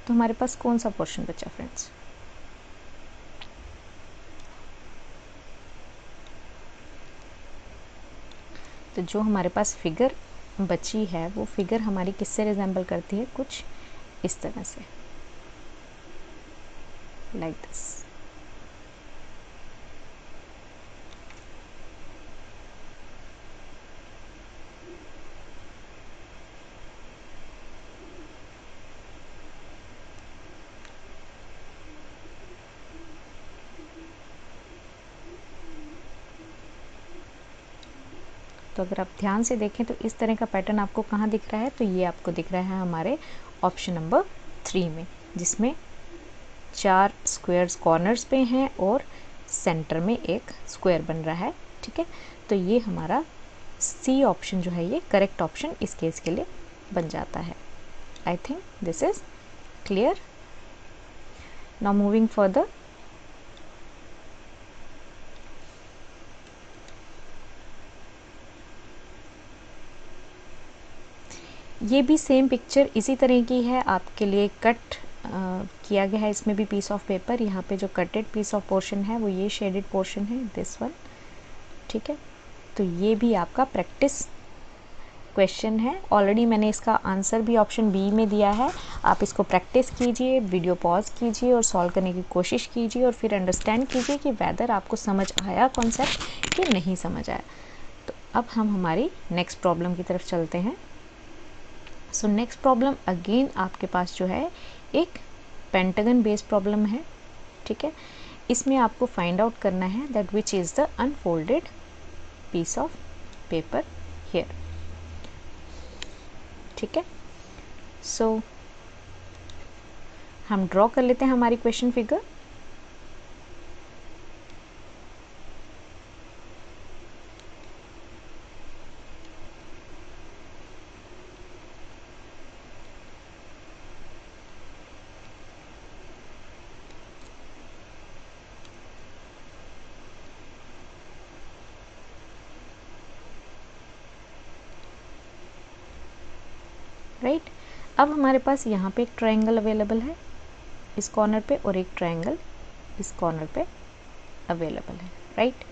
तो हमारे पास कौन सा पोर्शन बचा फ्रेंड्स, तो जो हमारे पास फिगर बची है वो फिगर हमारी किससे रिजेंबल करती है, कुछ इस तरह से, लाइक दिस। तो अगर आप ध्यान से देखें तो इस तरह का पैटर्न आपको कहाँ दिख रहा है, तो ये आपको दिख रहा है हमारे ऑप्शन नंबर 3 में, जिसमें 4 स्क्वायर्स कॉर्नर्स पे हैं और सेंटर में एक स्क्वायर बन रहा है, ठीक है। तो ये हमारा सी ऑप्शन जो है ये करेक्ट ऑप्शन इस केस के लिए बन जाता है। I think this is clear. Now moving further, ये भी सेम पिक्चर इसी तरह की है, आपके लिए कट किया गया है इसमें भी पीस ऑफ पेपर। यहाँ पे जो कटेड पीस ऑफ पोर्शन है वो ये शेडेड पोर्शन है, दिस वन, ठीक है। तो ये भी आपका प्रैक्टिस क्वेश्चन है, ऑलरेडी मैंने इसका आंसर भी ऑप्शन बी में दिया है। आप इसको प्रैक्टिस कीजिए, वीडियो पॉज कीजिए और सॉल्व करने की कोशिश कीजिए और फिर अंडरस्टैंड कीजिए कि वेदर आपको समझ आया कॉन्सेप्ट कि नहीं समझ आया। तो अब हम हमारी नेक्स्ट प्रॉब्लम की तरफ चलते हैं। सो नेक्स्ट प्रॉब्लम अगेन आपके पास जो है एक पेंटागन बेस्ड प्रॉब्लम है, ठीक है। इसमें आपको फाइंड आउट करना है that which is the unfolded piece of paper here, ठीक है। सो हम ड्रॉ कर लेते हैं हमारी क्वेश्चन फिगर। राइट, अब हमारे पास यहाँ पे एक ट्रायंगल अवेलेबल है इस कॉर्नर पे और एक ट्रायंगल इस कॉर्नर पे अवेलेबल है, राइट।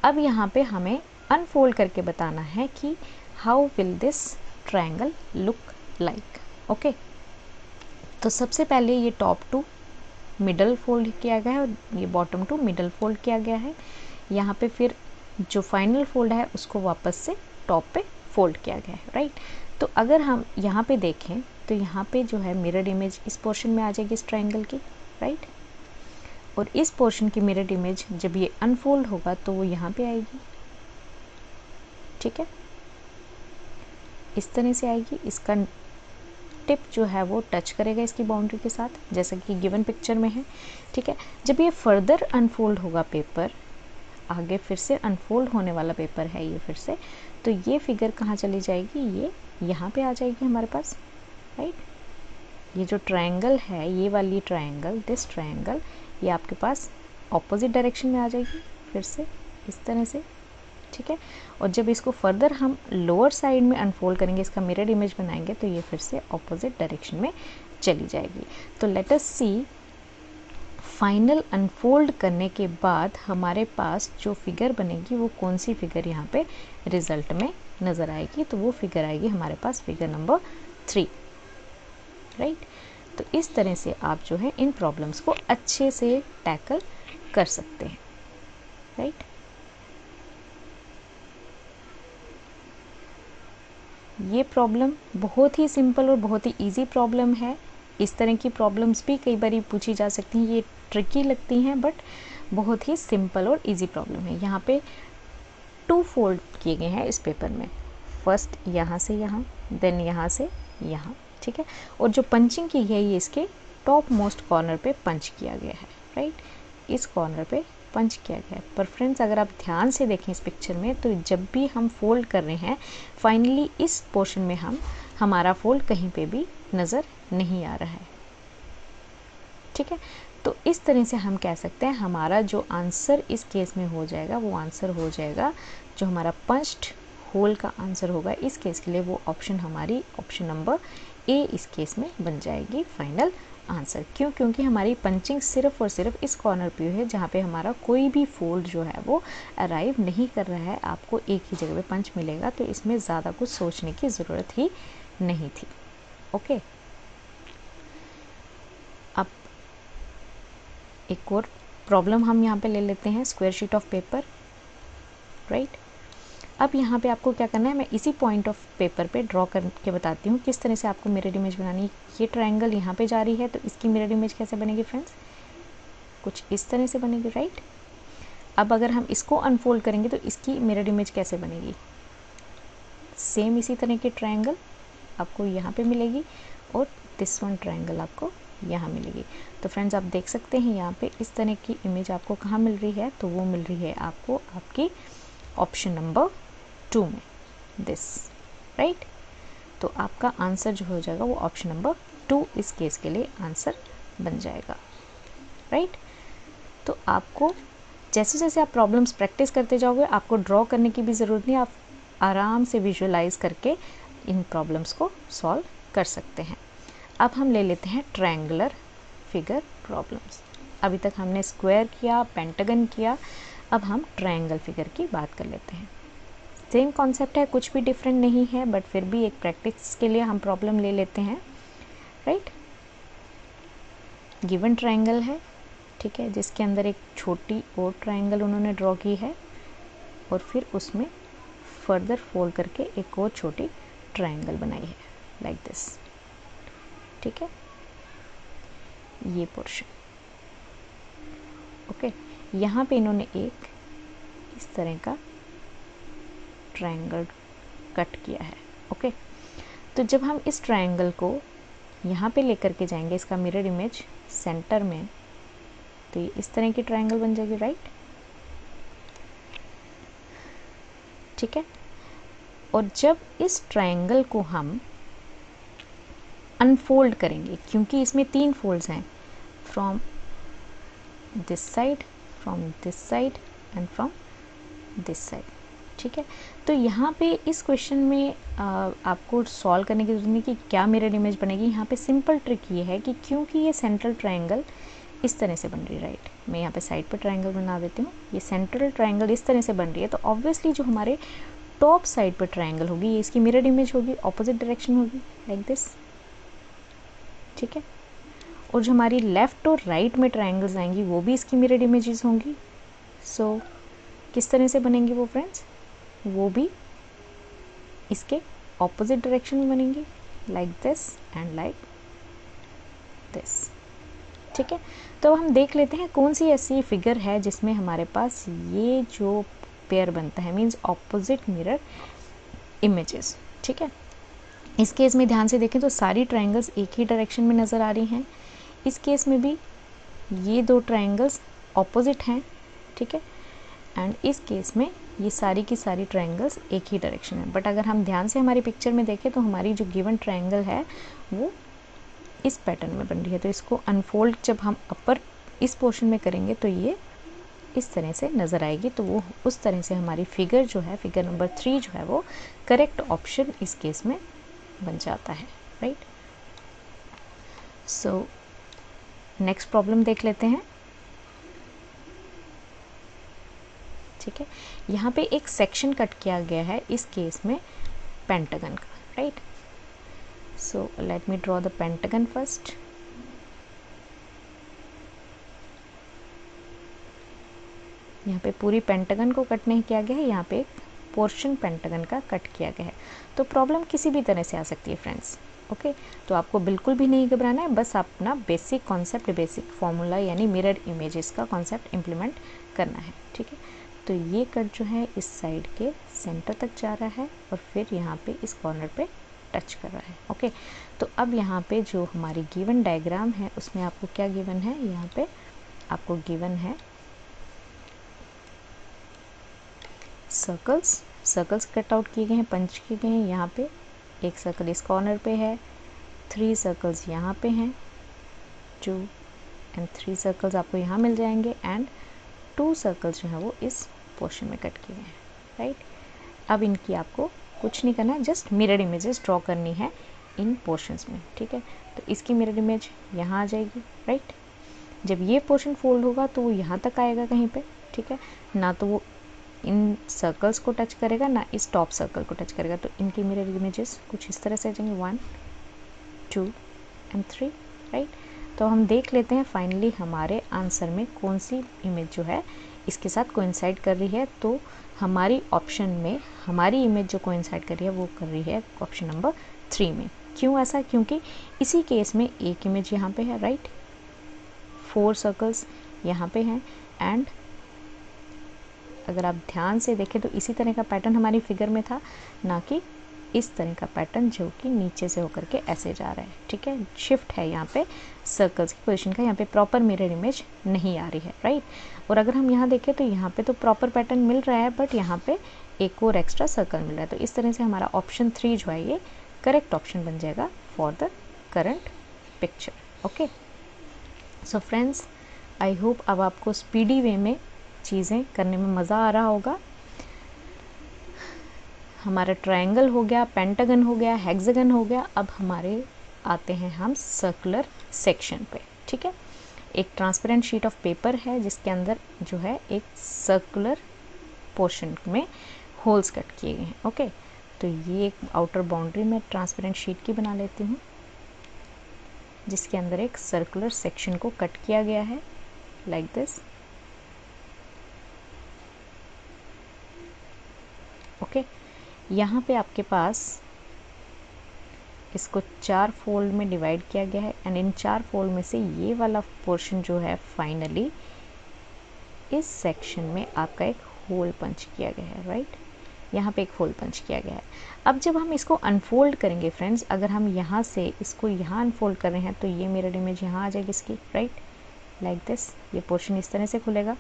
अब यहाँ पे हमें अनफोल्ड करके बताना है कि how will this triangle look like. Okay, तो सबसे पहले ये टॉप टू मिडल फोल्ड किया गया है और ये बॉटम टू मिडल फोल्ड किया गया है। यहाँ पे फिर जो फाइनल फोल्ड है उसको वापस से टॉप पे फोल्ड किया गया है, राइट। तो अगर हम यहाँ पे देखें तो यहाँ पे जो है मिरर इमेज इस पोर्शन में आ जाएगी इस ट्रायंगल की, राइट। और इस पोर्शन की मिरर इमेज जब ये अनफोल्ड होगा तो वो यहाँ पे आएगी, ठीक है, इस तरह से आएगी। इसका टिप जो है वो टच करेगा इसकी बाउंड्री के साथ, जैसा कि गिवन पिक्चर में है, ठीक है। जब ये फर्दर अनफोल्ड होगा पेपर, आगे फिर से अनफोल्ड होने वाला पेपर है ये फिर से, तो ये फिगर कहाँ चली जाएगी, ये यहाँ पे आ जाएगी हमारे पास, राइट। ये जो ट्रायंगल है, ये वाली ट्रायंगल, दिस ट्रायंगल, ये आपके पास ऑपोजिट डायरेक्शन में आ जाएगी फिर से इस तरह से, ठीक है। और जब इसको फर्दर हम लोअर साइड में अनफोल्ड करेंगे, इसका मिरर इमेज बनाएंगे, तो ये फिर से ऑपोजिट डायरेक्शन में चली जाएगी। तो लेट अस सी फाइनल अनफोल्ड करने के बाद हमारे पास जो फिगर बनेगी वो कौन सी फिगर यहाँ पे रिजल्ट में नज़र आएगी। तो वो फिगर आएगी हमारे पास फिगर नंबर 3, राइट। तो इस तरह से आप जो है इन प्रॉब्लम्स को अच्छे से टैकल कर सकते हैं, राइट। ये प्रॉब्लम बहुत ही सिंपल और बहुत ही इजी प्रॉब्लम है। इस तरह की प्रॉब्लम्स भी कई बार पूछी जा सकती हैं, ये ट्रिकी लगती हैं बट बहुत ही सिंपल और इजी प्रॉब्लम है। यहाँ पे 2 फोल्ड किए गए हैं इस पेपर में, फर्स्ट यहाँ से यहाँ, देन यहाँ से यहाँ, ठीक है। और जो पंचिंग की है ये इसके टॉप मोस्ट कॉर्नर पे पंच किया गया है, राइट। इस कॉर्नर पे पंच किया गया है। पर फ्रेंड्स अगर आप ध्यान से देखें इस पिक्चर में, तो जब भी हम फोल्ड कर रहे हैं फाइनली इस पोर्शन में हमारा फोल्ड कहीं पे भी नज़र नहीं आ रहा है, ठीक है। तो इस तरह से हम कह सकते हैं हमारा जो आंसर इस केस में हो जाएगा वो आंसर हो जाएगा, जो हमारा पंच्ड होल का आंसर होगा इस केस के लिए, वो ऑप्शन हमारी ऑप्शन नंबर ए इस केस में बन जाएगी फाइनल आंसर। क्यों? क्योंकि हमारी पंचिंग सिर्फ और सिर्फ इस कॉर्नर पे है जहाँ पे हमारा कोई भी फोल्ड जो है वो अराइव नहीं कर रहा है। आपको एक ही जगह पे पंच मिलेगा, तो इसमें ज़्यादा कुछ सोचने की ज़रूरत ही नहीं थी। ओके, अब एक और प्रॉब्लम हम यहाँ पे ले लेते हैं, square sheet of paper, right. अब यहाँ पे आपको क्या करना है, मैं इसी पॉइंट ऑफ पेपर पे ड्रॉ करके बताती हूँ किस तरह से आपको मिरर इमेज बनानी है। ये ट्रायंगल यहाँ पे जा रही है, तो इसकी मिरर इमेज कैसे बनेगी फ्रेंड्स, कुछ इस तरह से बनेगी, राइट। अब अगर हम इसको अनफोल्ड करेंगे तो इसकी मिरर इमेज कैसे बनेगी, सेम इसी तरह की ट्रायंगल आपको यहाँ पे मिलेगी और दिस वन ट्रायंगल आपको यहाँ मिलेगी। तो फ्रेंड्स आप देख सकते हैं यहाँ पे इस तरह की इमेज आपको कहाँ मिल रही है, तो वो मिल रही है आपको आपकी ऑप्शन नंबर 2 में, दिस, राइट। तो आपका आंसर जो हो जाएगा वो ऑप्शन नंबर 2 इस केस के लिए आंसर बन जाएगा, राइट। तो आपको जैसे जैसे आप प्रॉब्लम्स प्रैक्टिस करते जाओगे, आपको ड्रॉ करने की भी ज़रूरत नहीं, आप आराम से विजुअलाइज करके इन प्रॉब्लम्स को सॉल्व कर सकते हैं। अब हम ले लेते हैं ट्रायंगुलर फिगर प्रॉब्लम्स। अभी तक हमने स्क्वायर किया, पेंटागन किया, अब हम ट्रायंगल फिगर की बात कर लेते हैं। सेम कॉन्सेप्ट है, कुछ भी डिफरेंट नहीं है, बट फिर भी एक प्रैक्टिस के लिए हम प्रॉब्लम ले लेते हैं, राइट। गिवन ट्रायंगल है, ठीक है, जिसके अंदर एक छोटी और ट्रायंगल उन्होंने ड्रॉ की है और फिर उसमें फर्दर फोल्ड करके एक और छोटी ट्रायंगल बनाई है, लाइक दिस, ठीक है, ये पोर्शन। ओके, यहाँ पे इन्होंने एक इस तरह का ट्रायंगल कट किया है। ओके, तो जब हम इस ट्रायंगल को यहाँ पे लेकर के जाएंगे, इसका मिरर इमेज सेंटर में, तो ये इस तरह की ट्रायंगल बन जाएगी, राइट, ठीक है। और जब इस ट्रायंगल को हम अनफोल्ड करेंगे, क्योंकि इसमें 3 फोल्ड्स हैं, from this side, from this side and from this side, ठीक है। तो यहाँ पे इस क्वेश्चन में आपको सॉल्व करने की जरूरत नहीं कि क्या मिरर इमेज बनेगी। यहाँ पे सिंपल ट्रिक ये है कि क्योंकि ये सेंट्रल ट्रायंगल इस तरह से बन रही है, राइट। मैं यहाँ पे साइड पे ट्रायंगल बना देती हूँ। ये सेंट्रल ट्रायंगल इस तरह से बन रही है, तो ऑब्वियसली जो हमारे टॉप साइड पे ट्रायंगल होगी ये इसकी मिरर इमेज होगी, ऑपोजिट डायरेक्शन होगी, लाइक दिस, ठीक है। और जो हमारी लेफ्ट और राइट में ट्रायंगल्स आएंगी वो भी इसकी मिरर इमेजेस होंगी। सो किस तरह से बनेंगी वो फ्रेंड्स, वो भी इसके ऑपोजिट डायरेक्शन में बनेंगी, like this and like this, ठीक है। तो हम देख लेते हैं कौन सी ऐसी फिगर है जिसमें हमारे पास ये जो पेयर बनता है, मीन्स ऑपोजिट मिरर इमेजेस, ठीक है। इस केस में ध्यान से देखें तो सारी ट्रायंगल्स एक ही डायरेक्शन में नज़र आ रही हैं। इस केस में भी ये दो ट्रायंगल्स ऑपोजिट हैं, ठीक है। एंड इस केस में ये सारी की सारी ट्रायंगल्स एक ही डायरेक्शन में। बट अगर हम ध्यान से हमारी पिक्चर में देखें तो हमारी जो गिवन ट्रायंगल है वो इस पैटर्न में बन रही है। तो इसको अनफोल्ड जब हम अपर इस पोर्शन में करेंगे तो ये इस तरह से नज़र आएगी। तो वो उस तरह से हमारी फिगर जो है, फिगर नंबर 3 जो है वो करेक्ट ऑप्शन इस केस में बन जाता है, राइट। सो नेक्स्ट प्रॉब्लम देख लेते हैं, ठीक है। यहाँ पे एक सेक्शन कट किया गया है इस केस में पेंटागन का, right. So let me draw the pentagon first. यहाँ पे पूरी पेंटागन को कट नहीं किया गया है, यहाँ पे एक पोर्शन पेंटागन का कट किया गया है। तो प्रॉब्लम किसी भी तरह से आ सकती है फ्रेंड्स, ओके। तो आपको बिल्कुल भी नहीं घबराना है, बस अपना बेसिक कॉन्सेप्ट, बेसिक फॉर्मूला यानी मिरर इमेजेस का कॉन्सेप्ट इम्प्लीमेंट करना है, ठीक है। तो ये कट जो है इस साइड के सेंटर तक जा रहा है और फिर यहाँ पे इस कॉर्नर पे टच कर रहा है, ओके। तो अब यहाँ पे जो हमारी गिवन डायग्राम है उसमें आपको क्या गिवन है, यहाँ पे आपको गिवन है सर्कल्स कट आउट किए गए हैं, पंच किए गए हैं। यहाँ पे एक सर्कल इस कॉर्नर पे है, 3 सर्कल्स यहाँ पे हैं, 2 एंड 3 सर्कल्स आपको यहाँ मिल जाएंगे एंड 2 सर्कल्स जो है वो इस पोर्शन में कट किए हैं, राइट। अब इनकी आपको कुछ नहीं करना है, जस्ट मिरर इमेजेस ड्रॉ करनी है इन पोर्शंस में, ठीक है। तो इसकी मिरर इमेज यहाँ आ जाएगी, राइट। जब ये पोर्शन फोल्ड होगा तो वो यहाँ तक आएगा कहीं पे, ठीक है। ना तो वो इन सर्कल्स को टच करेगा ना इस टॉप सर्कल को टच करेगा। तो इनकी मिरर इमेजेस कुछ इस तरह से आ जाएंगे, 1 2 एंड 3, राइट। तो हम देख लेते हैं फाइनली हमारे आंसर में कौन सी इमेज जो है इसके साथ कोइंसाइड कर रही है। तो हमारी ऑप्शन में हमारी इमेज जो कोइंसाइड कर रही है वो कर रही है ऑप्शन नंबर 3 में। क्यों ऐसा, क्योंकि इसी केस में एक इमेज यहाँ पे है, राइट, 4 सर्कल्स यहाँ पे हैं एंड अगर आप ध्यान से देखें तो इसी तरह का पैटर्न हमारी फिगर में था, ना कि इस तरह का पैटर्न जो कि नीचे से होकर के ऐसे जा रहा है, ठीक है। शिफ्ट है यहाँ पे सर्कल्स की पोजीशन का, यहाँ पे प्रॉपर मिरर इमेज नहीं आ रही है, राइट। और अगर हम यहाँ देखें तो यहाँ पे तो प्रॉपर पैटर्न मिल रहा है बट यहाँ पे एक और एक्स्ट्रा सर्कल मिल रहा है। तो इस तरह से हमारा ऑप्शन 3 जो है ये करेक्ट ऑप्शन बन जाएगा for the current picture, okay. So friends, I hope अब आपको स्पीडी वे में चीज़ें करने में मज़ा आ रहा होगा। हमारा ट्रायंगल हो गया, पेंटागन हो गया, हेक्सागन हो गया। अब हमारे आते हैं हम सर्कुलर सेक्शन पे, ठीक है। एक ट्रांसपेरेंट शीट ऑफ पेपर है जिसके अंदर जो है एक सर्कुलर पोर्शन में होल्स कट किए गए हैं, ओके। तो ये एक आउटर बाउंड्री में ट्रांसपेरेंट शीट की बना लेती हूँ जिसके अंदर एक सर्कुलर सेक्शन को कट किया गया है, लाइक दिस, ओके। यहाँ पे आपके पास इसको 4 फोल्ड में डिवाइड किया गया है एंड इन 4 फोल्ड में से ये वाला पोर्शन जो है फाइनली इस सेक्शन में आपका एक होल पंच किया गया है, राइट। यहाँ पे एक होल पंच किया गया है। अब जब हम इसको अनफोल्ड करेंगे फ्रेंड्स, अगर हम यहाँ से इसको यहाँ अनफोल्ड कर रहे हैं तो ये मिरर इमेज यहाँ आ जाएगी इसकी, राइट, लाइक दिस। ये पोर्शन इस तरह से खुलेगा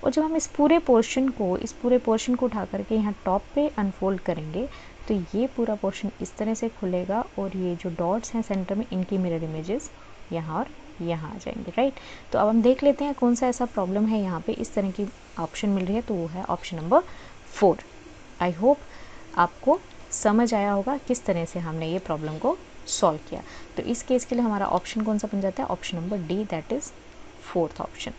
और जब हम इस पूरे पोर्शन को उठा करके यहाँ टॉप पे अनफोल्ड करेंगे तो ये पूरा पोर्शन इस तरह से खुलेगा और ये जो डॉट्स हैं सेंटर में इनकी मिरर इमेजेस यहाँ और यहाँ आ जाएंगे, राइट। तो अब हम देख लेते हैं कौन सा ऐसा प्रॉब्लम है यहाँ पे इस तरह की ऑप्शन मिल रही है, तो वो है ऑप्शन नंबर 4। आई होप आपको समझ आया होगा किस तरह से हमने ये प्रॉब्लम को सॉल्व किया। तो इस केस के लिए हमारा ऑप्शन कौन सा बन जाता है, option number D, that is fourth option.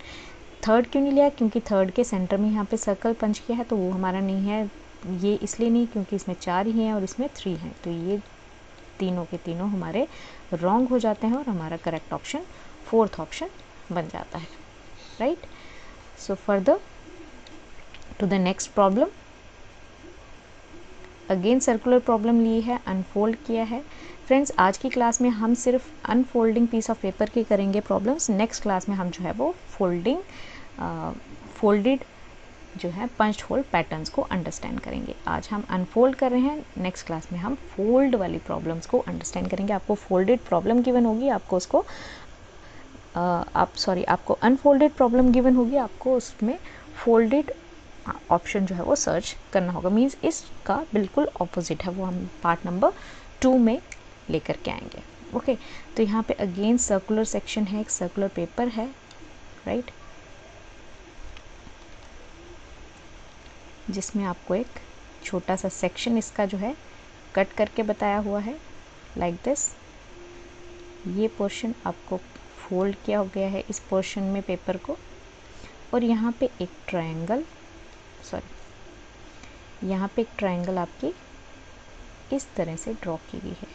Third क्यों नहीं लिया, क्योंकि थर्ड के सेंटर में यहाँ पे सर्कल पंच किया है तो वो हमारा नहीं है, ये इसलिए नहीं क्योंकि इसमें 4 ही हैं और इसमें 3 हैं, तो ये तीनों के तीनों हमारे रॉन्ग हो जाते हैं और हमारा करेक्ट ऑप्शन फोर्थ ऑप्शन बन जाता है, right. So further to the next problem, again circular problem ली है, अनफोल्ड किया है। फ्रेंड्स आज की क्लास में हम सिर्फ अनफोल्डिंग पीस ऑफ पेपर के करेंगे प्रॉब्लम्स, नेक्स्ट क्लास में हम जो है वो फोल्डेड जो है पंच्ड होल पैटर्न्स को अंडरस्टैंड करेंगे। आज हम अनफोल्ड कर रहे हैं, नेक्स्ट क्लास में हम फोल्ड वाली प्रॉब्लम्स को अंडरस्टैंड करेंगे। आपको फोल्डेड प्रॉब्लम गिवन होगी, आपको उसको आपको अनफोल्डेड प्रॉब्लम गिवन होगी, आपको उसमें फोल्डेड ऑप्शन जो है वो सर्च करना होगा। मीन्स इसका बिल्कुल ऑपोजिट है, वो हम पार्ट नंबर 2 में लेकर के आएंगे। ओके, तो यहाँ पे अगेन सर्कुलर सेक्शन है, एक सर्कुलर पेपर है, राइट, जिसमें आपको एक छोटा सा सेक्शन इसका जो है कट करके बताया हुआ है, लाइक दिस। ये पोर्शन आपको फोल्ड किया हो गया है इस पोर्शन में पेपर को, और यहाँ पे एक ट्रायंगल, यहाँ पे एक ट्रायंगल आपकी इस तरह से ड्रॉ की गई है,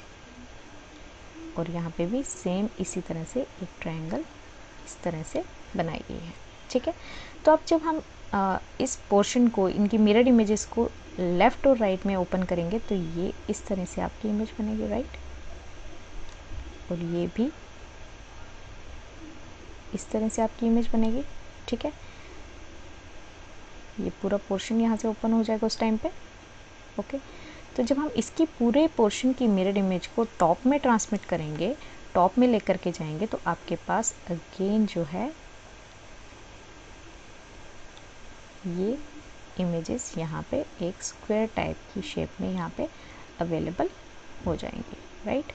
और यहाँ पे भी सेम इसी तरह से एक ट्रायंगल इस तरह से बनाई गई है, ठीक है। तो अब जब हम इस पोर्शन को, इनकी मिरर इमेजेस को लेफ़्ट और राइट में ओपन करेंगे तो ये इस तरह से आपकी इमेज बनेगी, राइट, और ये भी इस तरह से आपकी इमेज बनेगी, ठीक है। ये पूरा पोर्शन यहाँ से ओपन हो जाएगा उस टाइम पे, ओके। तो जब हम इसकी पूरे पोर्शन की मिरर इमेज को टॉप में ट्रांसमिट करेंगे, टॉप में लेकर के जाएंगे, तो आपके पास अगेन जो है ये इमेजेस यहाँ पे एक स्क्वायर टाइप की शेप में यहाँ पे अवेलेबल हो जाएंगे, राइट,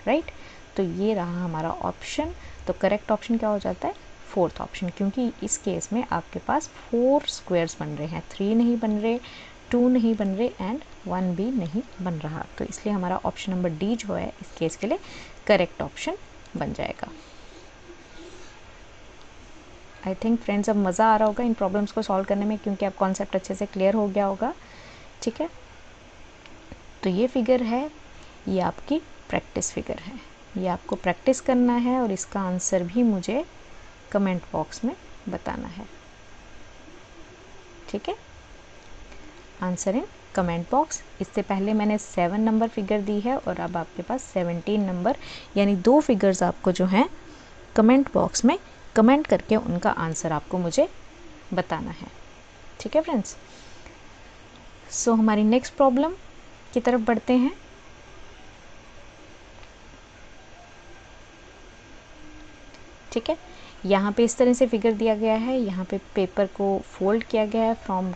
राइट। तो ये रहा हमारा ऑप्शन। तो करेक्ट ऑप्शन क्या हो जाता है, फोर्थ ऑप्शन, क्योंकि इस केस में आपके पास 4 स्क्वायर्स बन रहे हैं, 3 नहीं बन रहे, 2 नहीं बन रहे एंड 1 भी नहीं बन रहा, तो इसलिए हमारा ऑप्शन नंबर डी जो है इस केस के लिए करेक्ट ऑप्शन बन जाएगा। आई थिंक फ्रेंड्स अब मज़ा आ रहा होगा इन प्रॉब्लम्स को सॉल्व करने में, क्योंकि अब कॉन्सेप्ट अच्छे से क्लियर हो गया होगा, ठीक है। तो ये फिगर है, ये आपकी प्रैक्टिस फिगर है, ये आपको प्रैक्टिस करना है और इसका आंसर भी मुझे कमेंट बॉक्स में बताना है, ठीक है। Answer in comment box. इससे पहले मैंने 7 नंबर फिगर दी है और अब आपके पास 17 नंबर यानी 2 फिगर्स आपको जो हैं कमेंट बॉक्स में कमेंट करके उनका आंसर आपको मुझे बताना है, ठीक है फ्रेंड्स। सो हमारी नेक्स्ट प्रॉब्लम की तरफ बढ़ते हैं। ठीक है, यहाँ पे इस तरह से फिगर दिया गया है, यहाँ पे पेपर को फोल्ड किया गया है from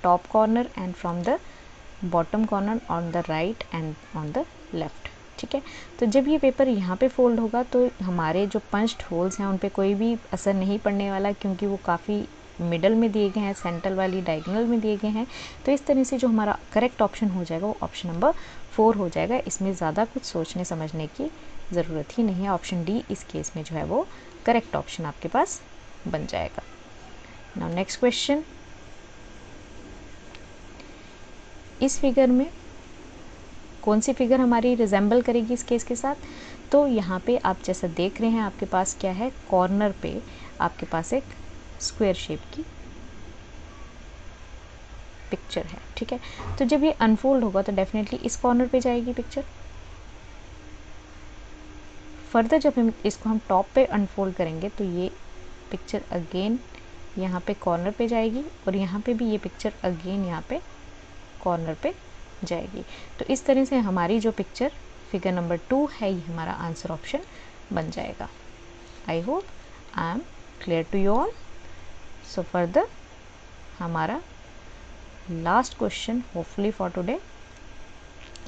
top corner and from the bottom corner on the right and on the left, ठीक है। तो जब ये पेपर यहाँ पे फोल्ड होगा तो हमारे जो पंच्ड होल्स हैं उन पे कोई भी असर नहीं पड़ने वाला, क्योंकि वो काफ़ी मिडल में दिए गए हैं, सेंटर वाली डायगोनल में दिए गए हैं। तो इस तरह से जो हमारा करेक्ट ऑप्शन हो जाएगा वो ऑप्शन नंबर 4 हो जाएगा। इसमें ज़्यादा कुछ सोचने समझने की ज़रूरत ही नहीं है। ऑप्शन डी इस केस में जो है वो करेक्ट ऑप्शन आपके पास बन जाएगा। नाउ नेक्स्ट क्वेश्चन, इस फिगर में कौन सी फिगर हमारी रिजेंबल करेगी इस केस के साथ? तो यहाँ पे आप जैसा देख रहे हैं आपके पास क्या है, कॉर्नर पे आपके पास एक स्क्वायर शेप की पिक्चर है, ठीक है। तो जब ये अनफोल्ड होगा तो डेफिनेटली इस कॉर्नर पे जाएगी पिक्चर। फर्दर जब हम टॉप पे अनफोल्ड करेंगे तो ये पिक्चर अगेन यहाँ पे कॉर्नर पे जाएगी और यहाँ पे भी ये पिक्चर अगेन यहाँ पे कॉर्नर पे जाएगी। तो इस तरह से हमारी जो पिक्चर फिगर नंबर 2 है ये हमारा आंसर ऑप्शन बन जाएगा। I hope I am clear to you all. So further हमारा last question hopefully for today,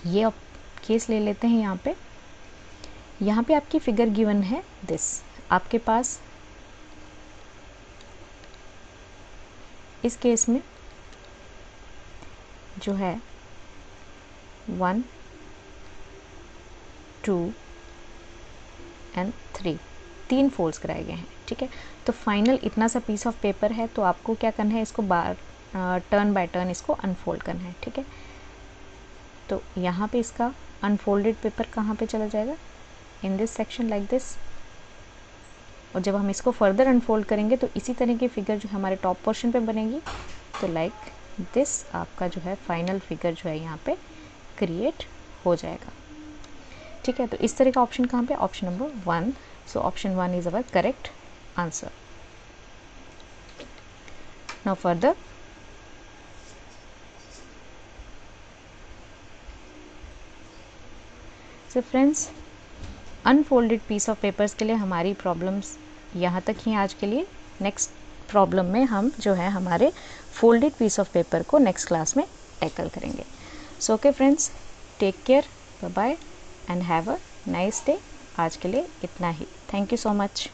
ये केस ले लेते हैं। यहाँ पे आपकी फिगर गिवन है दिस, आपके पास इस केस में जो है 1 2 एंड 3, 3 फोल्ड्स कराए गए हैं, ठीक है। तो फाइनल इतना सा पीस ऑफ पेपर है, तो आपको क्या करना है, इसको टर्न बाय टर्न इसको अनफोल्ड करना है, ठीक है। तो यहाँ पे इसका अनफोल्डेड पेपर कहाँ पे चला जाएगा, in this section like this. और जब हम इसको फर्दर अनफोल्ड करेंगे तो इसी तरह की फिगर जो हमारे टॉप पोर्शन पे बनेगी। तो लाइक दिस आपका जो है फाइनल फिगर जो है यहाँ पे क्रिएट हो जाएगा, ठीक है। तो इस तरह का ऑप्शन कहाँ पे, option number 1। So option 1 is our correct answer. Now further so friends, unfolded piece of papers के लिए हमारी प्रॉब्लम्स यहाँ तक ही आज के लिए। नेक्स्ट प्रॉब्लम में हम जो है हमारे फोल्डेड पीस ऑफ पेपर को नेक्स्ट क्लास में टैकल करेंगे। So okay friends, take care, bye bye and have a nice day. आज के लिए इतना ही। Thank you so much.